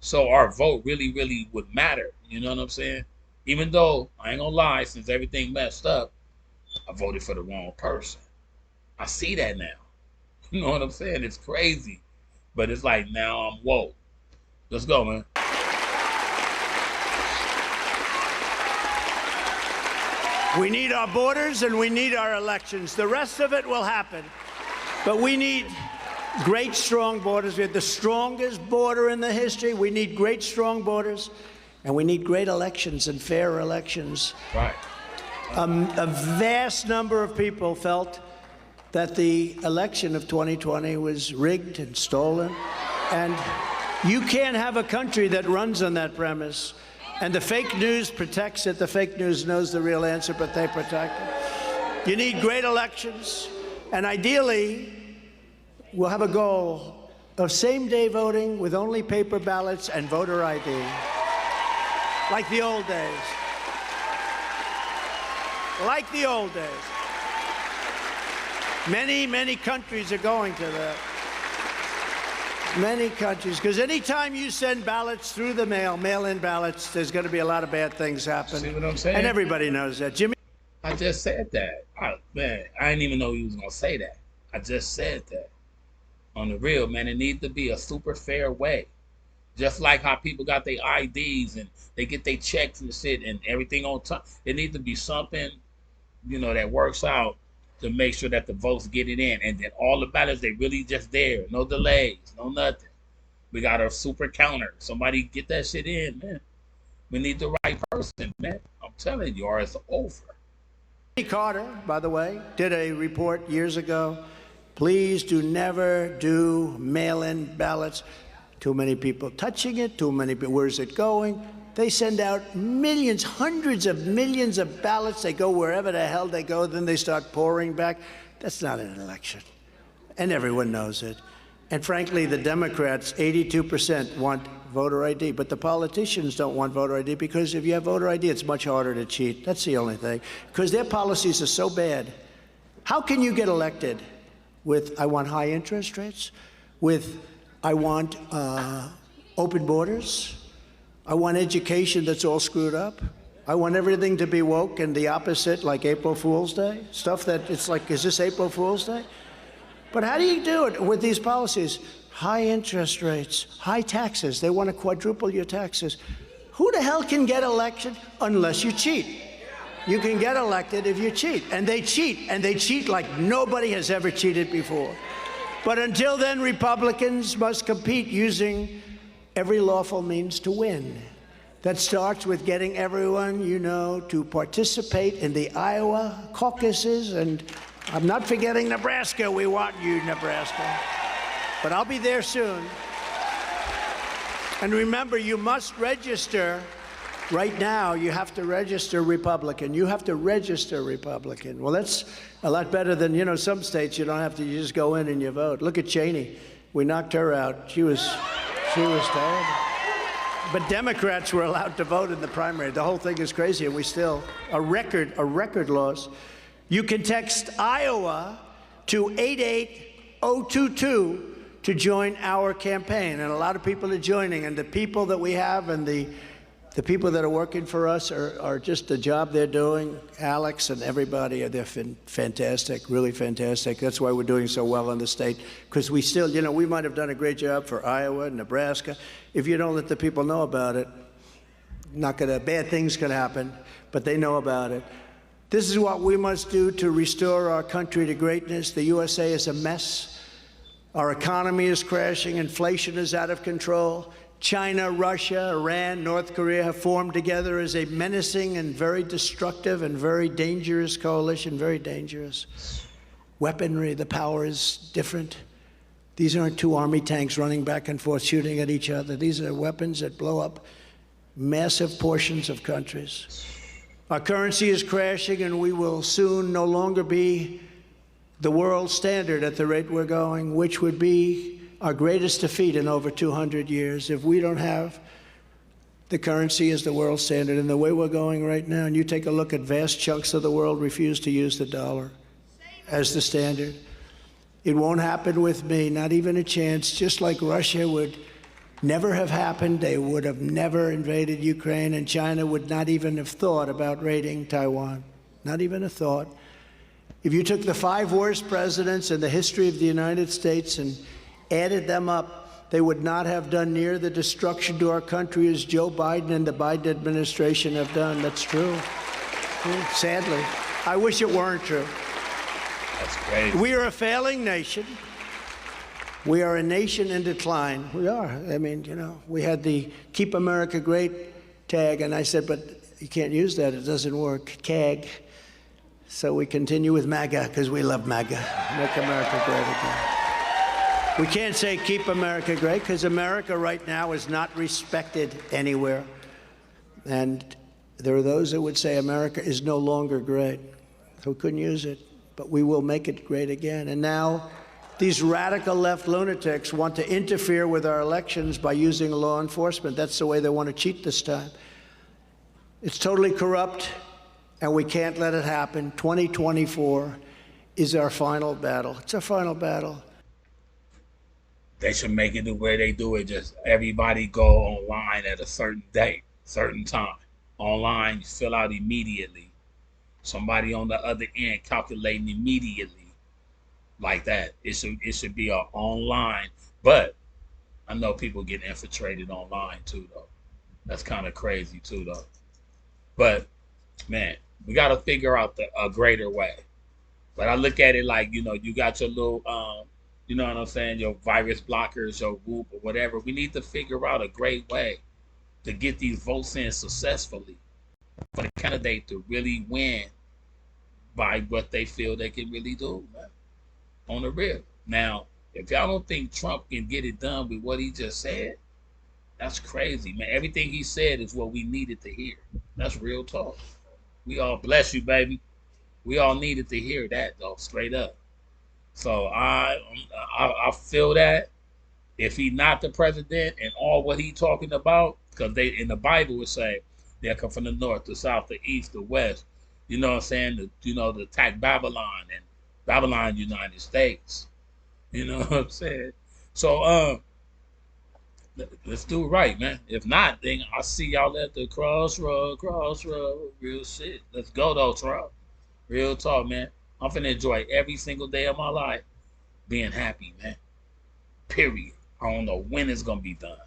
So our vote really, really would matter. You know what I'm saying? Even though I ain't gonna lie, since everything messed up, I voted for the wrong person. I see that now. You know what I'm saying? It's crazy. But it's like now I'm woke. Let's go, man.
We need our borders and we need our elections. The rest of it will happen. But we need great, strong borders. We have the strongest border in the history. We need great, strong borders. And we need great elections and fair elections.
Right.
A vast number of people felt that the election of 2020 was rigged and stolen. And you can't have a country that runs on that premise. And the fake news protects it. The fake news knows the real answer, but they protect it. You need great elections. And ideally, we'll have a goal of same-day voting with only paper ballots and voter ID, like the old days. Like the old days. Many, many countries are going to that. Many countries, because anytime you send ballots through the mail-in ballots, there's going to be a lot of bad things happen.
See what I'm saying?
And everybody knows that. Jimmy?
I just said that. Man, I didn't even know he was going to say that. I just said that. On the real, man, it needs to be a super fair way. Just like how people got their IDs and they get their checks and shit and everything on time. It needs to be something, you know, that works out to make sure that the votes get it in. And then all the ballots, they really just there. No delays, no nothing. We got a super counter. Somebody get that shit in, man. We need the right person, man. I'm telling you, or it's over.
Carter, by the way, did a report years ago. Please do never do mail-in ballots. Too many people touching it, too many people. Where's it going? They send out millions, hundreds of millions of ballots. They go wherever the hell they go. Then they start pouring back. That's not an election. And everyone knows it. And frankly, the Democrats, 82% want voter ID. But the politicians don't want voter ID because if you have voter ID, it's much harder to cheat. That's the only thing. Because their policies are so bad. How can you get elected with, I want high interest rates, with, I want open borders, I want education that's all screwed up. I want everything to be woke and the opposite, like April Fool's Day. Stuff that it's like, is this April Fool's Day? But how do you do it with these policies? High interest rates, high taxes. They want to quadruple your taxes. Who the hell can get elected unless you cheat? You can get elected if you cheat. And they cheat like nobody has ever cheated before. But until then, Republicans must compete using every lawful means to win. That starts with getting everyone, you know, to participate in the Iowa caucuses. And I'm not forgetting Nebraska. We want you, Nebraska. But I'll be there soon. And remember, you must register. Right now, you have to register Republican. You have to register Republican. Well, that's a lot better than, you know, some states you don't have to, you just go in and you vote. Look at Cheney. We knocked her out. She was terrible. But Democrats were allowed to vote in the primary. The whole thing is crazy, and we still, a record loss. You can text Iowa to 88022 to join our campaign. And a lot of people are joining, and the people that we have and the people that are working for us are just the job they're doing. Alex and everybody, they're fantastic, really fantastic. That's why we're doing so well in the state, because we still, you know, we might have done a great job for Iowa and Nebraska. If you don't let the people know about it, bad things can happen, but they know about it. This is what we must do to restore our country to greatness. The USA is a mess. Our economy is crashing. Inflation is out of control. China, Russia, Iran, North Korea have formed together as a menacing and very destructive and very dangerous coalition, very dangerous. Weaponry, the power is different. These aren't two army tanks running back and forth shooting at each other. These are weapons that blow up massive portions of countries. Our currency is crashing, and we will soon no longer be the world standard at the rate we're going, which would be our greatest defeat in over 200 years if we don't have the currency as the world standard. And the way we're going right now, and you take a look at vast chunks of the world refuse to use the dollar as the standard. It won't happen with me, not even a chance. Just like Russia would never have happened, they would have never invaded Ukraine, and China would not even have thought about raiding Taiwan. Not even a thought. If you took the 5 worst presidents in the history of the United States and added them up, they would not have done near the destruction to our country as Joe Biden and the Biden administration have done. That's true. Sadly. I wish it weren't true.
That's great.
We are a failing nation. We are a nation in decline. We are. I mean, you know, we had the Keep America Great tag, and I said, but you can't use that. It doesn't work. CAG. So we continue with MAGA because we love MAGA. Make America great again. We can't say keep America great because America right now is not respected anywhere. And there are those that would say America is no longer great. So we couldn't use it, but we will make it great again. And now these radical left lunatics want to interfere with our elections by using law enforcement. That's the way they want to cheat this time. It's totally corrupt, and we can't let it happen. 2024 is our final battle. It's our final battle.
They should make it the way they do it. Just everybody go online at a certain date, certain time. Online, you fill out immediately. Somebody on the other end calculating immediately, like that. It should be a online. But I know people get infiltrated online too, though. That's kind of crazy too, though. But man, we got to figure out a greater way. But I look at it like, you know, you got your little you know what I'm saying, your virus blockers, your Whoop or whatever. We need to figure out a great way to get these votes in successfully for the candidate to really win by what they feel they can really do, man, on the real. Now, if y'all don't think Trump can get it done with what he just said, that's crazy, man. Everything he said is what we needed to hear. That's real talk. We all bless you, baby. We all needed to hear that, though, straight up. So I feel that if he not the president and all what he talking about, because they in the Bible would say they'll come from the north, the south, the east, the west. You know what I'm saying? To attack Babylon, and Babylon, United States. You know what I'm saying? So let's do it right, man. If not, then I'll see y'all at the crossroad, real shit. Let's go though, Trump. Real talk, man. I'm finna enjoy every single day of my life being happy, man. Period. I don't know when it's gonna be done.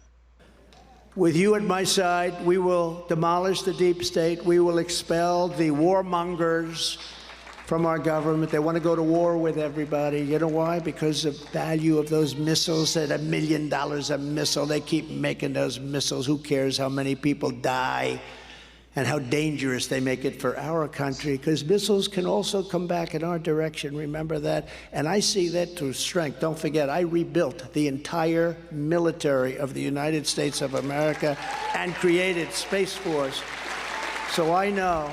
With you at my side, we will demolish the deep state. We will expel the warmongers from our government. They want to go to war with everybody. You know why? Because of the value of those missiles at $1 million a missile. They keep making those missiles. Who cares how many people die and how dangerous they make it for our country? Because missiles can also come back in our direction. Remember that. And I see that through strength. Don't forget, I rebuilt the entire military of the United States of America and created Space Force. So I know.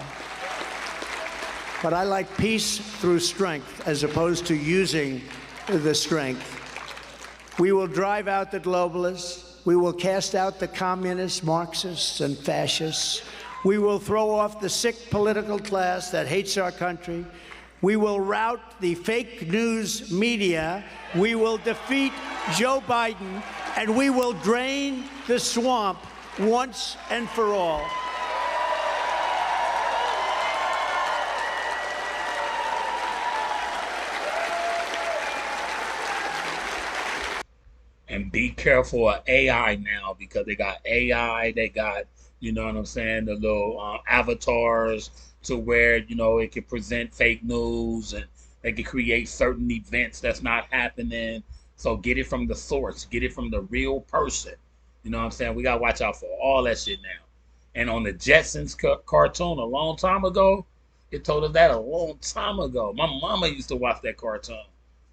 But I like peace through strength as opposed to using the strength. We will drive out the globalists. We will cast out the communists, Marxists, and fascists. We will throw off the sick political class that hates our country. We will rout the fake news media. We will defeat Joe Biden, and we will drain the swamp once and for all.
And be careful of AI now, because they got AI, they got, you know what I'm saying, the little avatars to where, you know, it can present fake news and they can create certain events that's not happening. So get it from the source, get it from the real person. You know what I'm saying? We got to watch out for all that shit now. And on the Jetsons cartoon a long time ago, it told us that a long time ago. My mama used to watch that cartoon,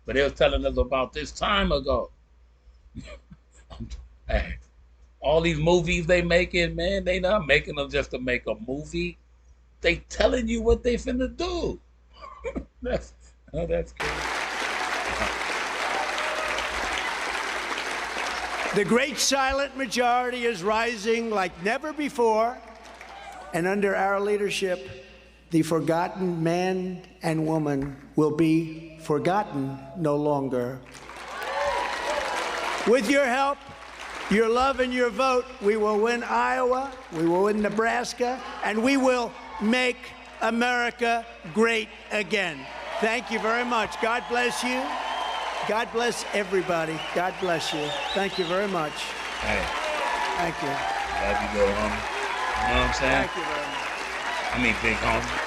but it was telling us about this time ago. Hey, all these movies they making, man, they not making them just to make a movie. They telling you what they finna do. that's good.
The great silent majority is rising like never before, and under our leadership, the forgotten man and woman will be forgotten no longer. With your help, your love, and your vote, we will win Iowa, we will win Nebraska, and we will make America great again. Thank you very much. God bless you. God bless everybody. God bless you. Thank you very much.
Hey.
Thank you.
Love you, little homie. You know what I'm saying?
Thank you very much.
I mean, big homie.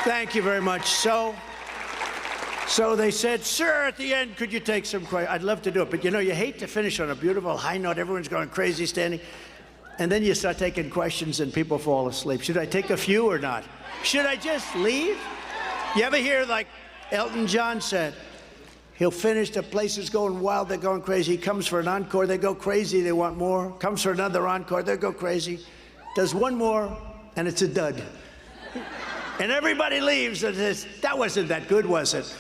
Thank you very much. So they said, sir, at the end, could you take some questions? I'd love to do it, but you know, you hate to finish on a beautiful high note. Everyone's going crazy standing. And then you start taking questions and people fall asleep. Should I take a few or not? Should I just leave? You ever hear, like Elton John said, he'll finish, the place is going wild, they're going crazy. He comes for an encore, they go crazy, they want more. Comes for another encore, they go crazy. Does one more, and it's a dud. And everybody leaves and says, that wasn't that good, was it?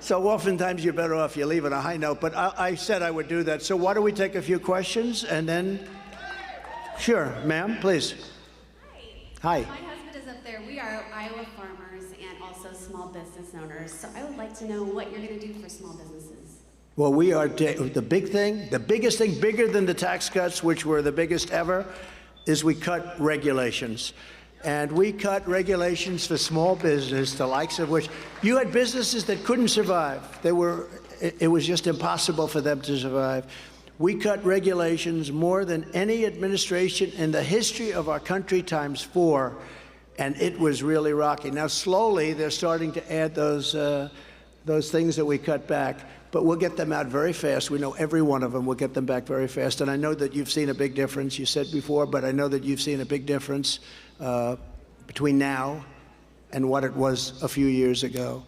So oftentimes you're better off you leave on a high note, but I said I would do that. So why don't we take a few questions and then, sure, ma'am, please. Hi.
My husband is up there. We are Iowa farmers and also small business owners. So I would like to know what you're going to do for small businesses.
Well, we are, the big thing, the biggest thing, bigger than the tax cuts, which were the biggest ever, is we cut regulations. And we cut regulations for small business, the likes of which you had businesses that couldn't survive. It was just impossible for them to survive. We cut regulations more than any administration in the history of our country ×4, and it was really rocking. Now, slowly, they're starting to add those things that we cut back, but we'll get them out very fast. We know every one of them. We'll get them back very fast. And I know that you've seen a big difference. You said before, but I know that you've seen a big difference between now and what it was a few years ago.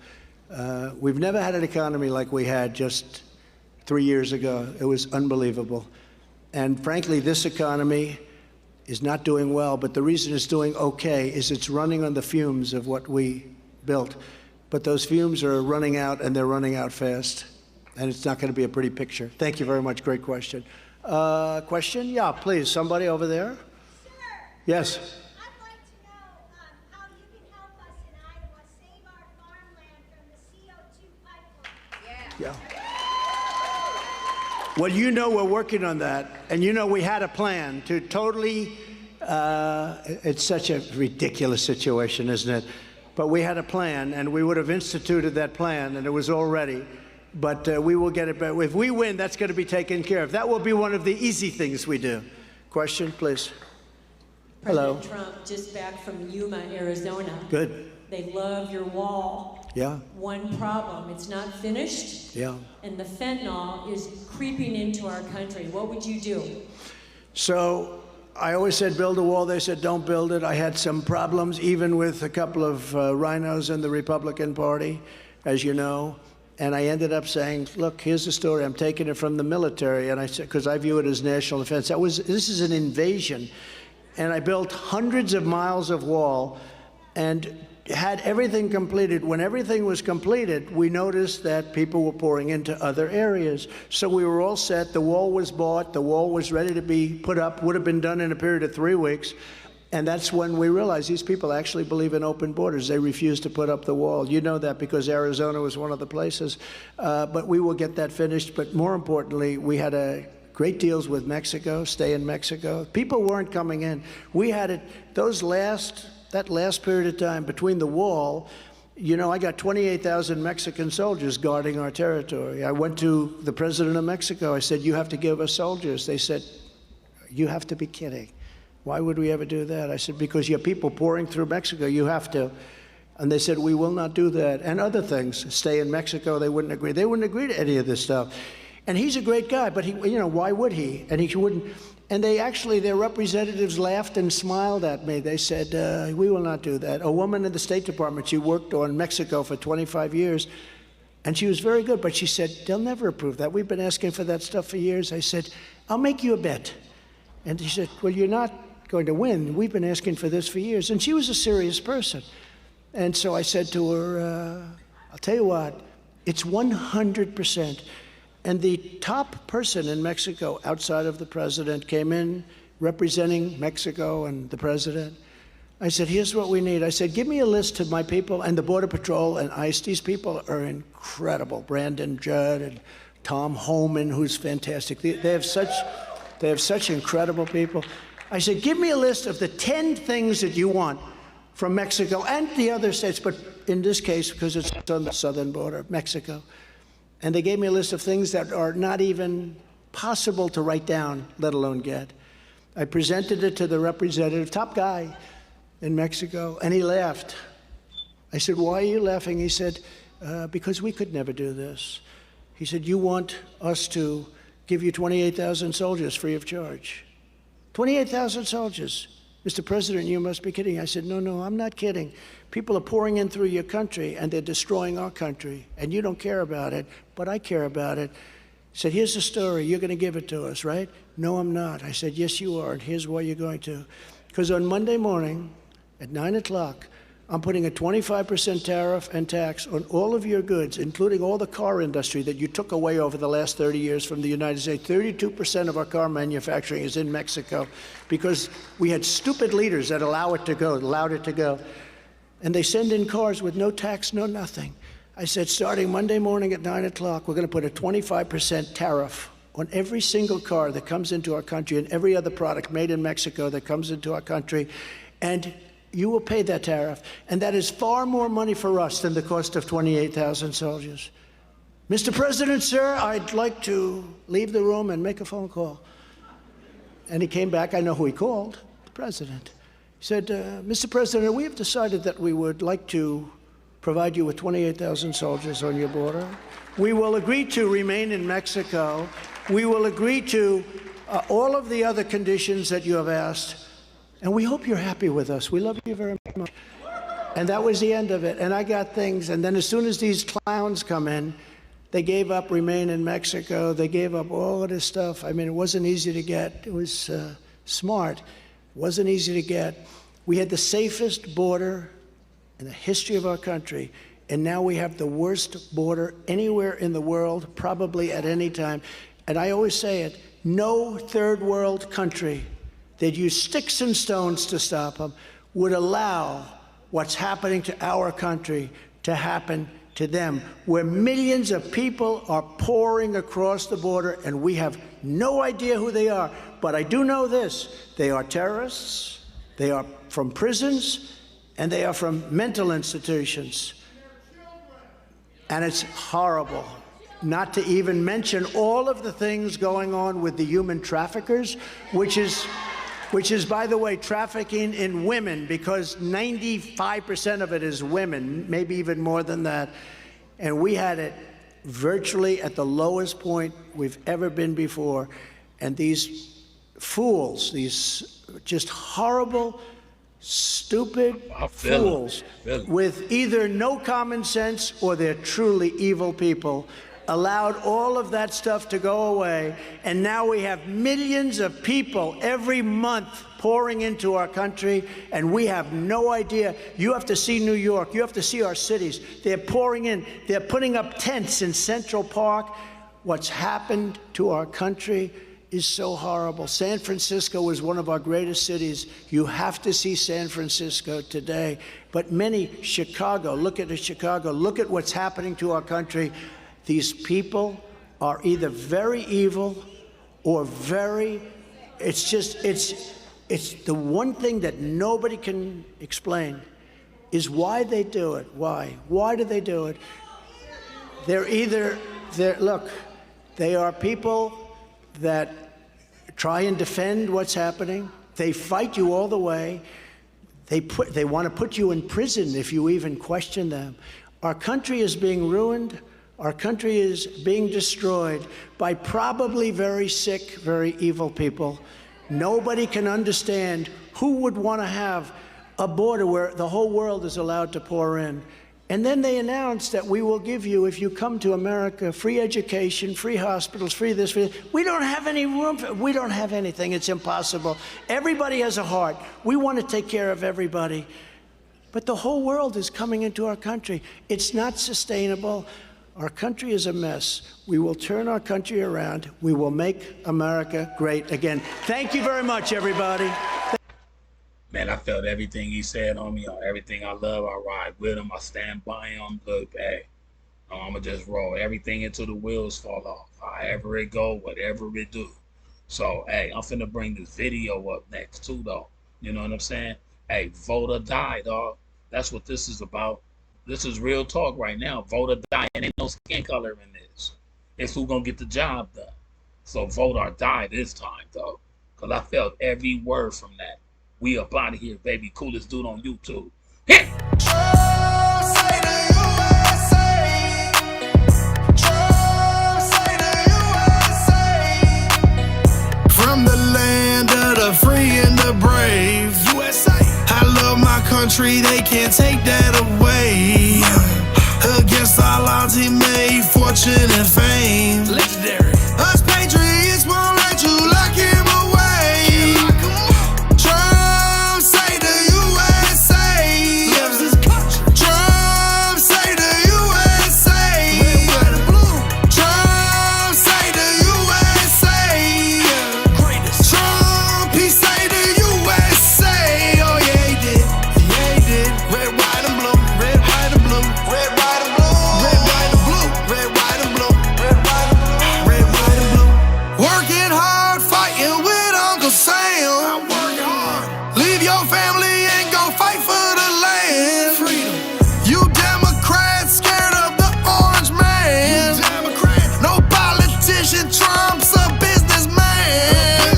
We've never had an economy like we had just 3 years ago. It was unbelievable. And frankly, this economy is not doing well, but the reason it's doing okay is it's running on the fumes of what we built. But those fumes are running out, and they're running out fast. And it's not going to be a pretty picture. Thank you very much. Great question. Question? Yeah, please. Somebody over there?
Sir.
Yes.
I'd like to know how you can help us in Iowa save our farmland from the CO2 pipeline.
Yeah. Well, you know we're working on that, and you know we had a plan to totally, it's such a ridiculous situation, isn't it? But we had a plan, and we would have instituted that plan, and it was all ready. But we will get it back. If we win, that's going to be taken care of. That will be one of the easy things we do. Question, please. Hello.
President Trump, just back from Yuma, Arizona.
Good.
They love your wall.
Yeah.
One problem, it's not finished.
Yeah.
And the fentanyl is creeping into our country. What would you do?
So I always said build a wall. They said don't build it. I had some problems, even with a couple of rhinos in the Republican Party, as you know. And I ended up saying, look, here's the story. I'm taking it from the military. And I said, because I view it as national defense. This is an invasion. And I built hundreds of miles of wall and had everything completed. When everything was completed, we noticed that people were pouring into other areas. So we were all set. The wall was bought. The wall was ready to be put up, would have been done in a period of 3 weeks. And that's when we realized these people actually believe in open borders. They refuse to put up the wall. You know that because Arizona was one of the places. But we will get that finished. But more importantly, we had great deals with Mexico, stay in Mexico. People weren't coming in. We had it, that last period of time between the wall, you know, I got 28,000 Mexican soldiers guarding our territory. I went to the president of Mexico. I said, you have to give us soldiers. They said, you have to be kidding. Why would we ever do that? I said, because you have people pouring through Mexico, you have to. And they said, we will not do that. And other things, stay in Mexico, they wouldn't agree. They wouldn't agree to any of this stuff. And he's a great guy, but he, you know, why would he? And he wouldn't. And they actually, their representatives laughed and smiled at me. They said, we will not do that. A woman in the State Department, she worked on Mexico for 25 years, and she was very good, but she said, they'll never approve that. We've been asking for that stuff for years. I said, I'll make you a bet. And she said, well, you're not going to win. We've been asking for this for years. And she was a serious person. And so I said to her, I'll tell you what, it's 100%. And the top person in Mexico outside of the president came in representing Mexico and the president. I said, here's what we need. I said, give me a list of my people and the Border Patrol and ICE. These people are incredible. Brandon Judd and Tom Homan, who's fantastic. They have such incredible people. I said, give me a list of the 10 things that you want from Mexico and the other states, but in this case, because it's on the southern border of Mexico. And they gave me a list of things that are not even possible to write down, let alone get. I presented it to the representative, top guy in Mexico, and he laughed. I said, why are you laughing? He said, because we could never do this. He said, you want us to give you 28,000 soldiers free of charge. 28,000 soldiers. Mr. President, you must be kidding. I said, no, I'm not kidding. People are pouring in through your country, and they're destroying our country, and you don't care about it, but I care about it. He said, here's the story. You're going to give it to us, right? No, I'm not. I said, yes, you are, and here's why you're going to. Because on Monday morning at 9 o'clock, I'm putting a 25% tariff and tax on all of your goods, including all the car industry that you took away over the last 30 years from the United States. 32% of our car manufacturing is in Mexico because we had stupid leaders that allowed it to go. And they send in cars with no tax, no nothing. I said, starting Monday morning at 9 o'clock, we're going to put a 25% tariff on every single car that comes into our country and every other product made in Mexico that comes into our country. And you will pay that tariff, and that is far more money for us than the cost of 28,000 soldiers. Mr. President, sir, I'd like to leave the room and make a phone call. And he came back. I know who he called, the president. He said, Mr. President, we have decided that we would like to provide you with 28,000 soldiers on your border. We will agree to remain in Mexico. We will agree to all of the other conditions that you have asked. And we hope you're happy with us. We love you very much. And that was the end of it. And I got things. And then as soon as these clowns come in, they gave up remain in Mexico. They gave up all of this stuff. I mean, it wasn't easy to get. It was smart. It wasn't easy to get. We had the safest border in the history of our country. And now we have the worst border anywhere in the world, probably at any time. And I always say it, no third world country that use sticks and stones to stop them would allow what's happening to our country to happen to them, where millions of people are pouring across the border and we have no idea who they are. But I do know this, they are terrorists, they are from prisons, and they are from mental institutions. And it's horrible. Not to even mention all of the things going on with the human traffickers, which is, by the way, trafficking in women, because 95% of it is women, maybe even more than that. And we had it virtually at the lowest point we've ever been before. And these fools, these just horrible, stupid fools with either no common sense or they're truly evil people, allowed all of that stuff to go away, and now we have millions of people every month pouring into our country, and we have no idea. You have to see New York. You have to see our cities. They're pouring in. They're putting up tents in Central Park. What's happened to our country is so horrible. San Francisco is one of our greatest cities. You have to see San Francisco today. But Chicago, look at Chicago. Look at what's happening to our country. These people are either very evil or it's the one thing that nobody can explain is why they do it. Why? Why do they do it? Look, they are people that try and defend what's happening. They fight you all the way. They want to put you in prison if you even question them. Our country is being ruined. Our country is being destroyed by probably very sick, very evil people. Nobody can understand who would want to have a border where the whole world is allowed to pour in. And then they announced that we will give you, if you come to America, free education, free hospitals, free this, free this. We don't have any room. We don't have anything. It's impossible. Everybody has a heart. We want to take care of everybody. But the whole world is coming into our country. It's not sustainable. Our country is a mess. We will turn our country around. We will make America great again. Thank you very much, everybody.
Man, I felt everything he said on me, on everything I love. I ride with him. I stand by him. Look, hey, I'm going to just roll everything until the wheels fall off. However it go, whatever it do. So, hey, I'm finna bring this video up next, too, though. You know what I'm saying? Hey, vote or die, dog. That's what this is about. This is real talk right now. Vote or die. And ain't no skin color in this. It's who gonna get the job done. So vote or die this time, though. Because I felt every word from that. We up out of here, baby. Coolest dude on YouTube. Hit!
From the land of the free and the brave, USA. I love my country, they can't take that away. Against all odds, he made fortune and fame. Legendary. Us patriots won't let you lock him away. Trump say the USA loves his country. Trump say the USA. Red, white, and blue. Trump say the USA. Greatest. Trump, he say the USA. Oh yeah, he did. Yeah, he did. Red, white, and blue. Red, white, and blue. Red, white, and blue. Red, white, and blue. Red, white, and blue. Red, white, and blue. Red, white, and blue. Working hard, fighting with Uncle Sam. I work hard. Leave your family and go fight for the land. Freedom. You Democrats scared of the orange man. You Democrat. No politician, Trump's a businessman.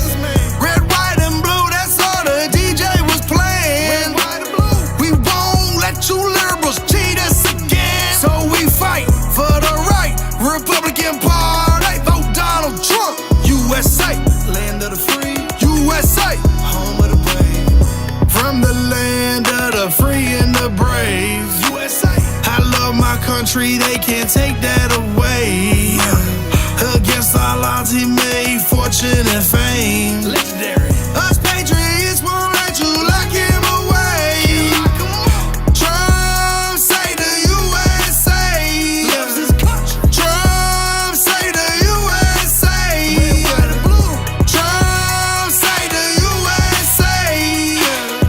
Red, white, and blue, that's all the DJ was playing. Red, white, and blue. We won't let you liberals cheat us again. So we fight for the right Republican Party. Vote Donald Trump. USA, land of the free. USA, home of the brave. From the land of the free and the brave. USA, I love my country, they can't take that away. Against all odds, he made fortune and fame. Legendary. Us patriots won't let you lock him away. Trump say the USA loves his country. Trump say the USA. Red, white, and blue. Trump say the USA.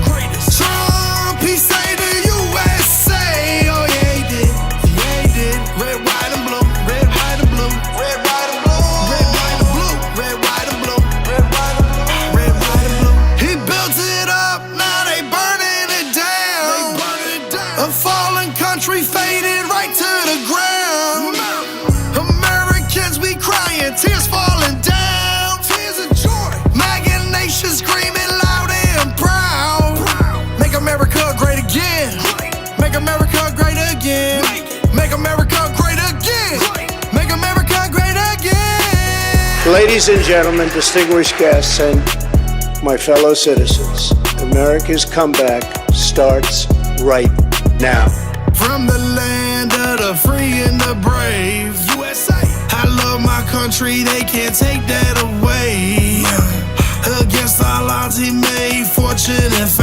Greatest. Trump, he say the USA. Oh yeah, he did. Yeah, he did. Red, white, and blue. Red, white, and blue. Red, white, and blue. Red, white, and blue. Red, white, and blue. Red, white, and blue. Red, white, and blue. He built it up, now they burning it down. They burning it down. A fallen country faded right to the ground. Americans, we crying, tears falling down. Tears of joy. MAGA nation screaming loud and proud. Make America great again. Make America great again. Make America great again. Make America great again.
Ladies and gentlemen, distinguished guests, and my fellow citizens, America's comeback starts right now.
From the land of the free and the brave, USA. I love my country, they can't take that away. Against all odds, he made fortune and fame.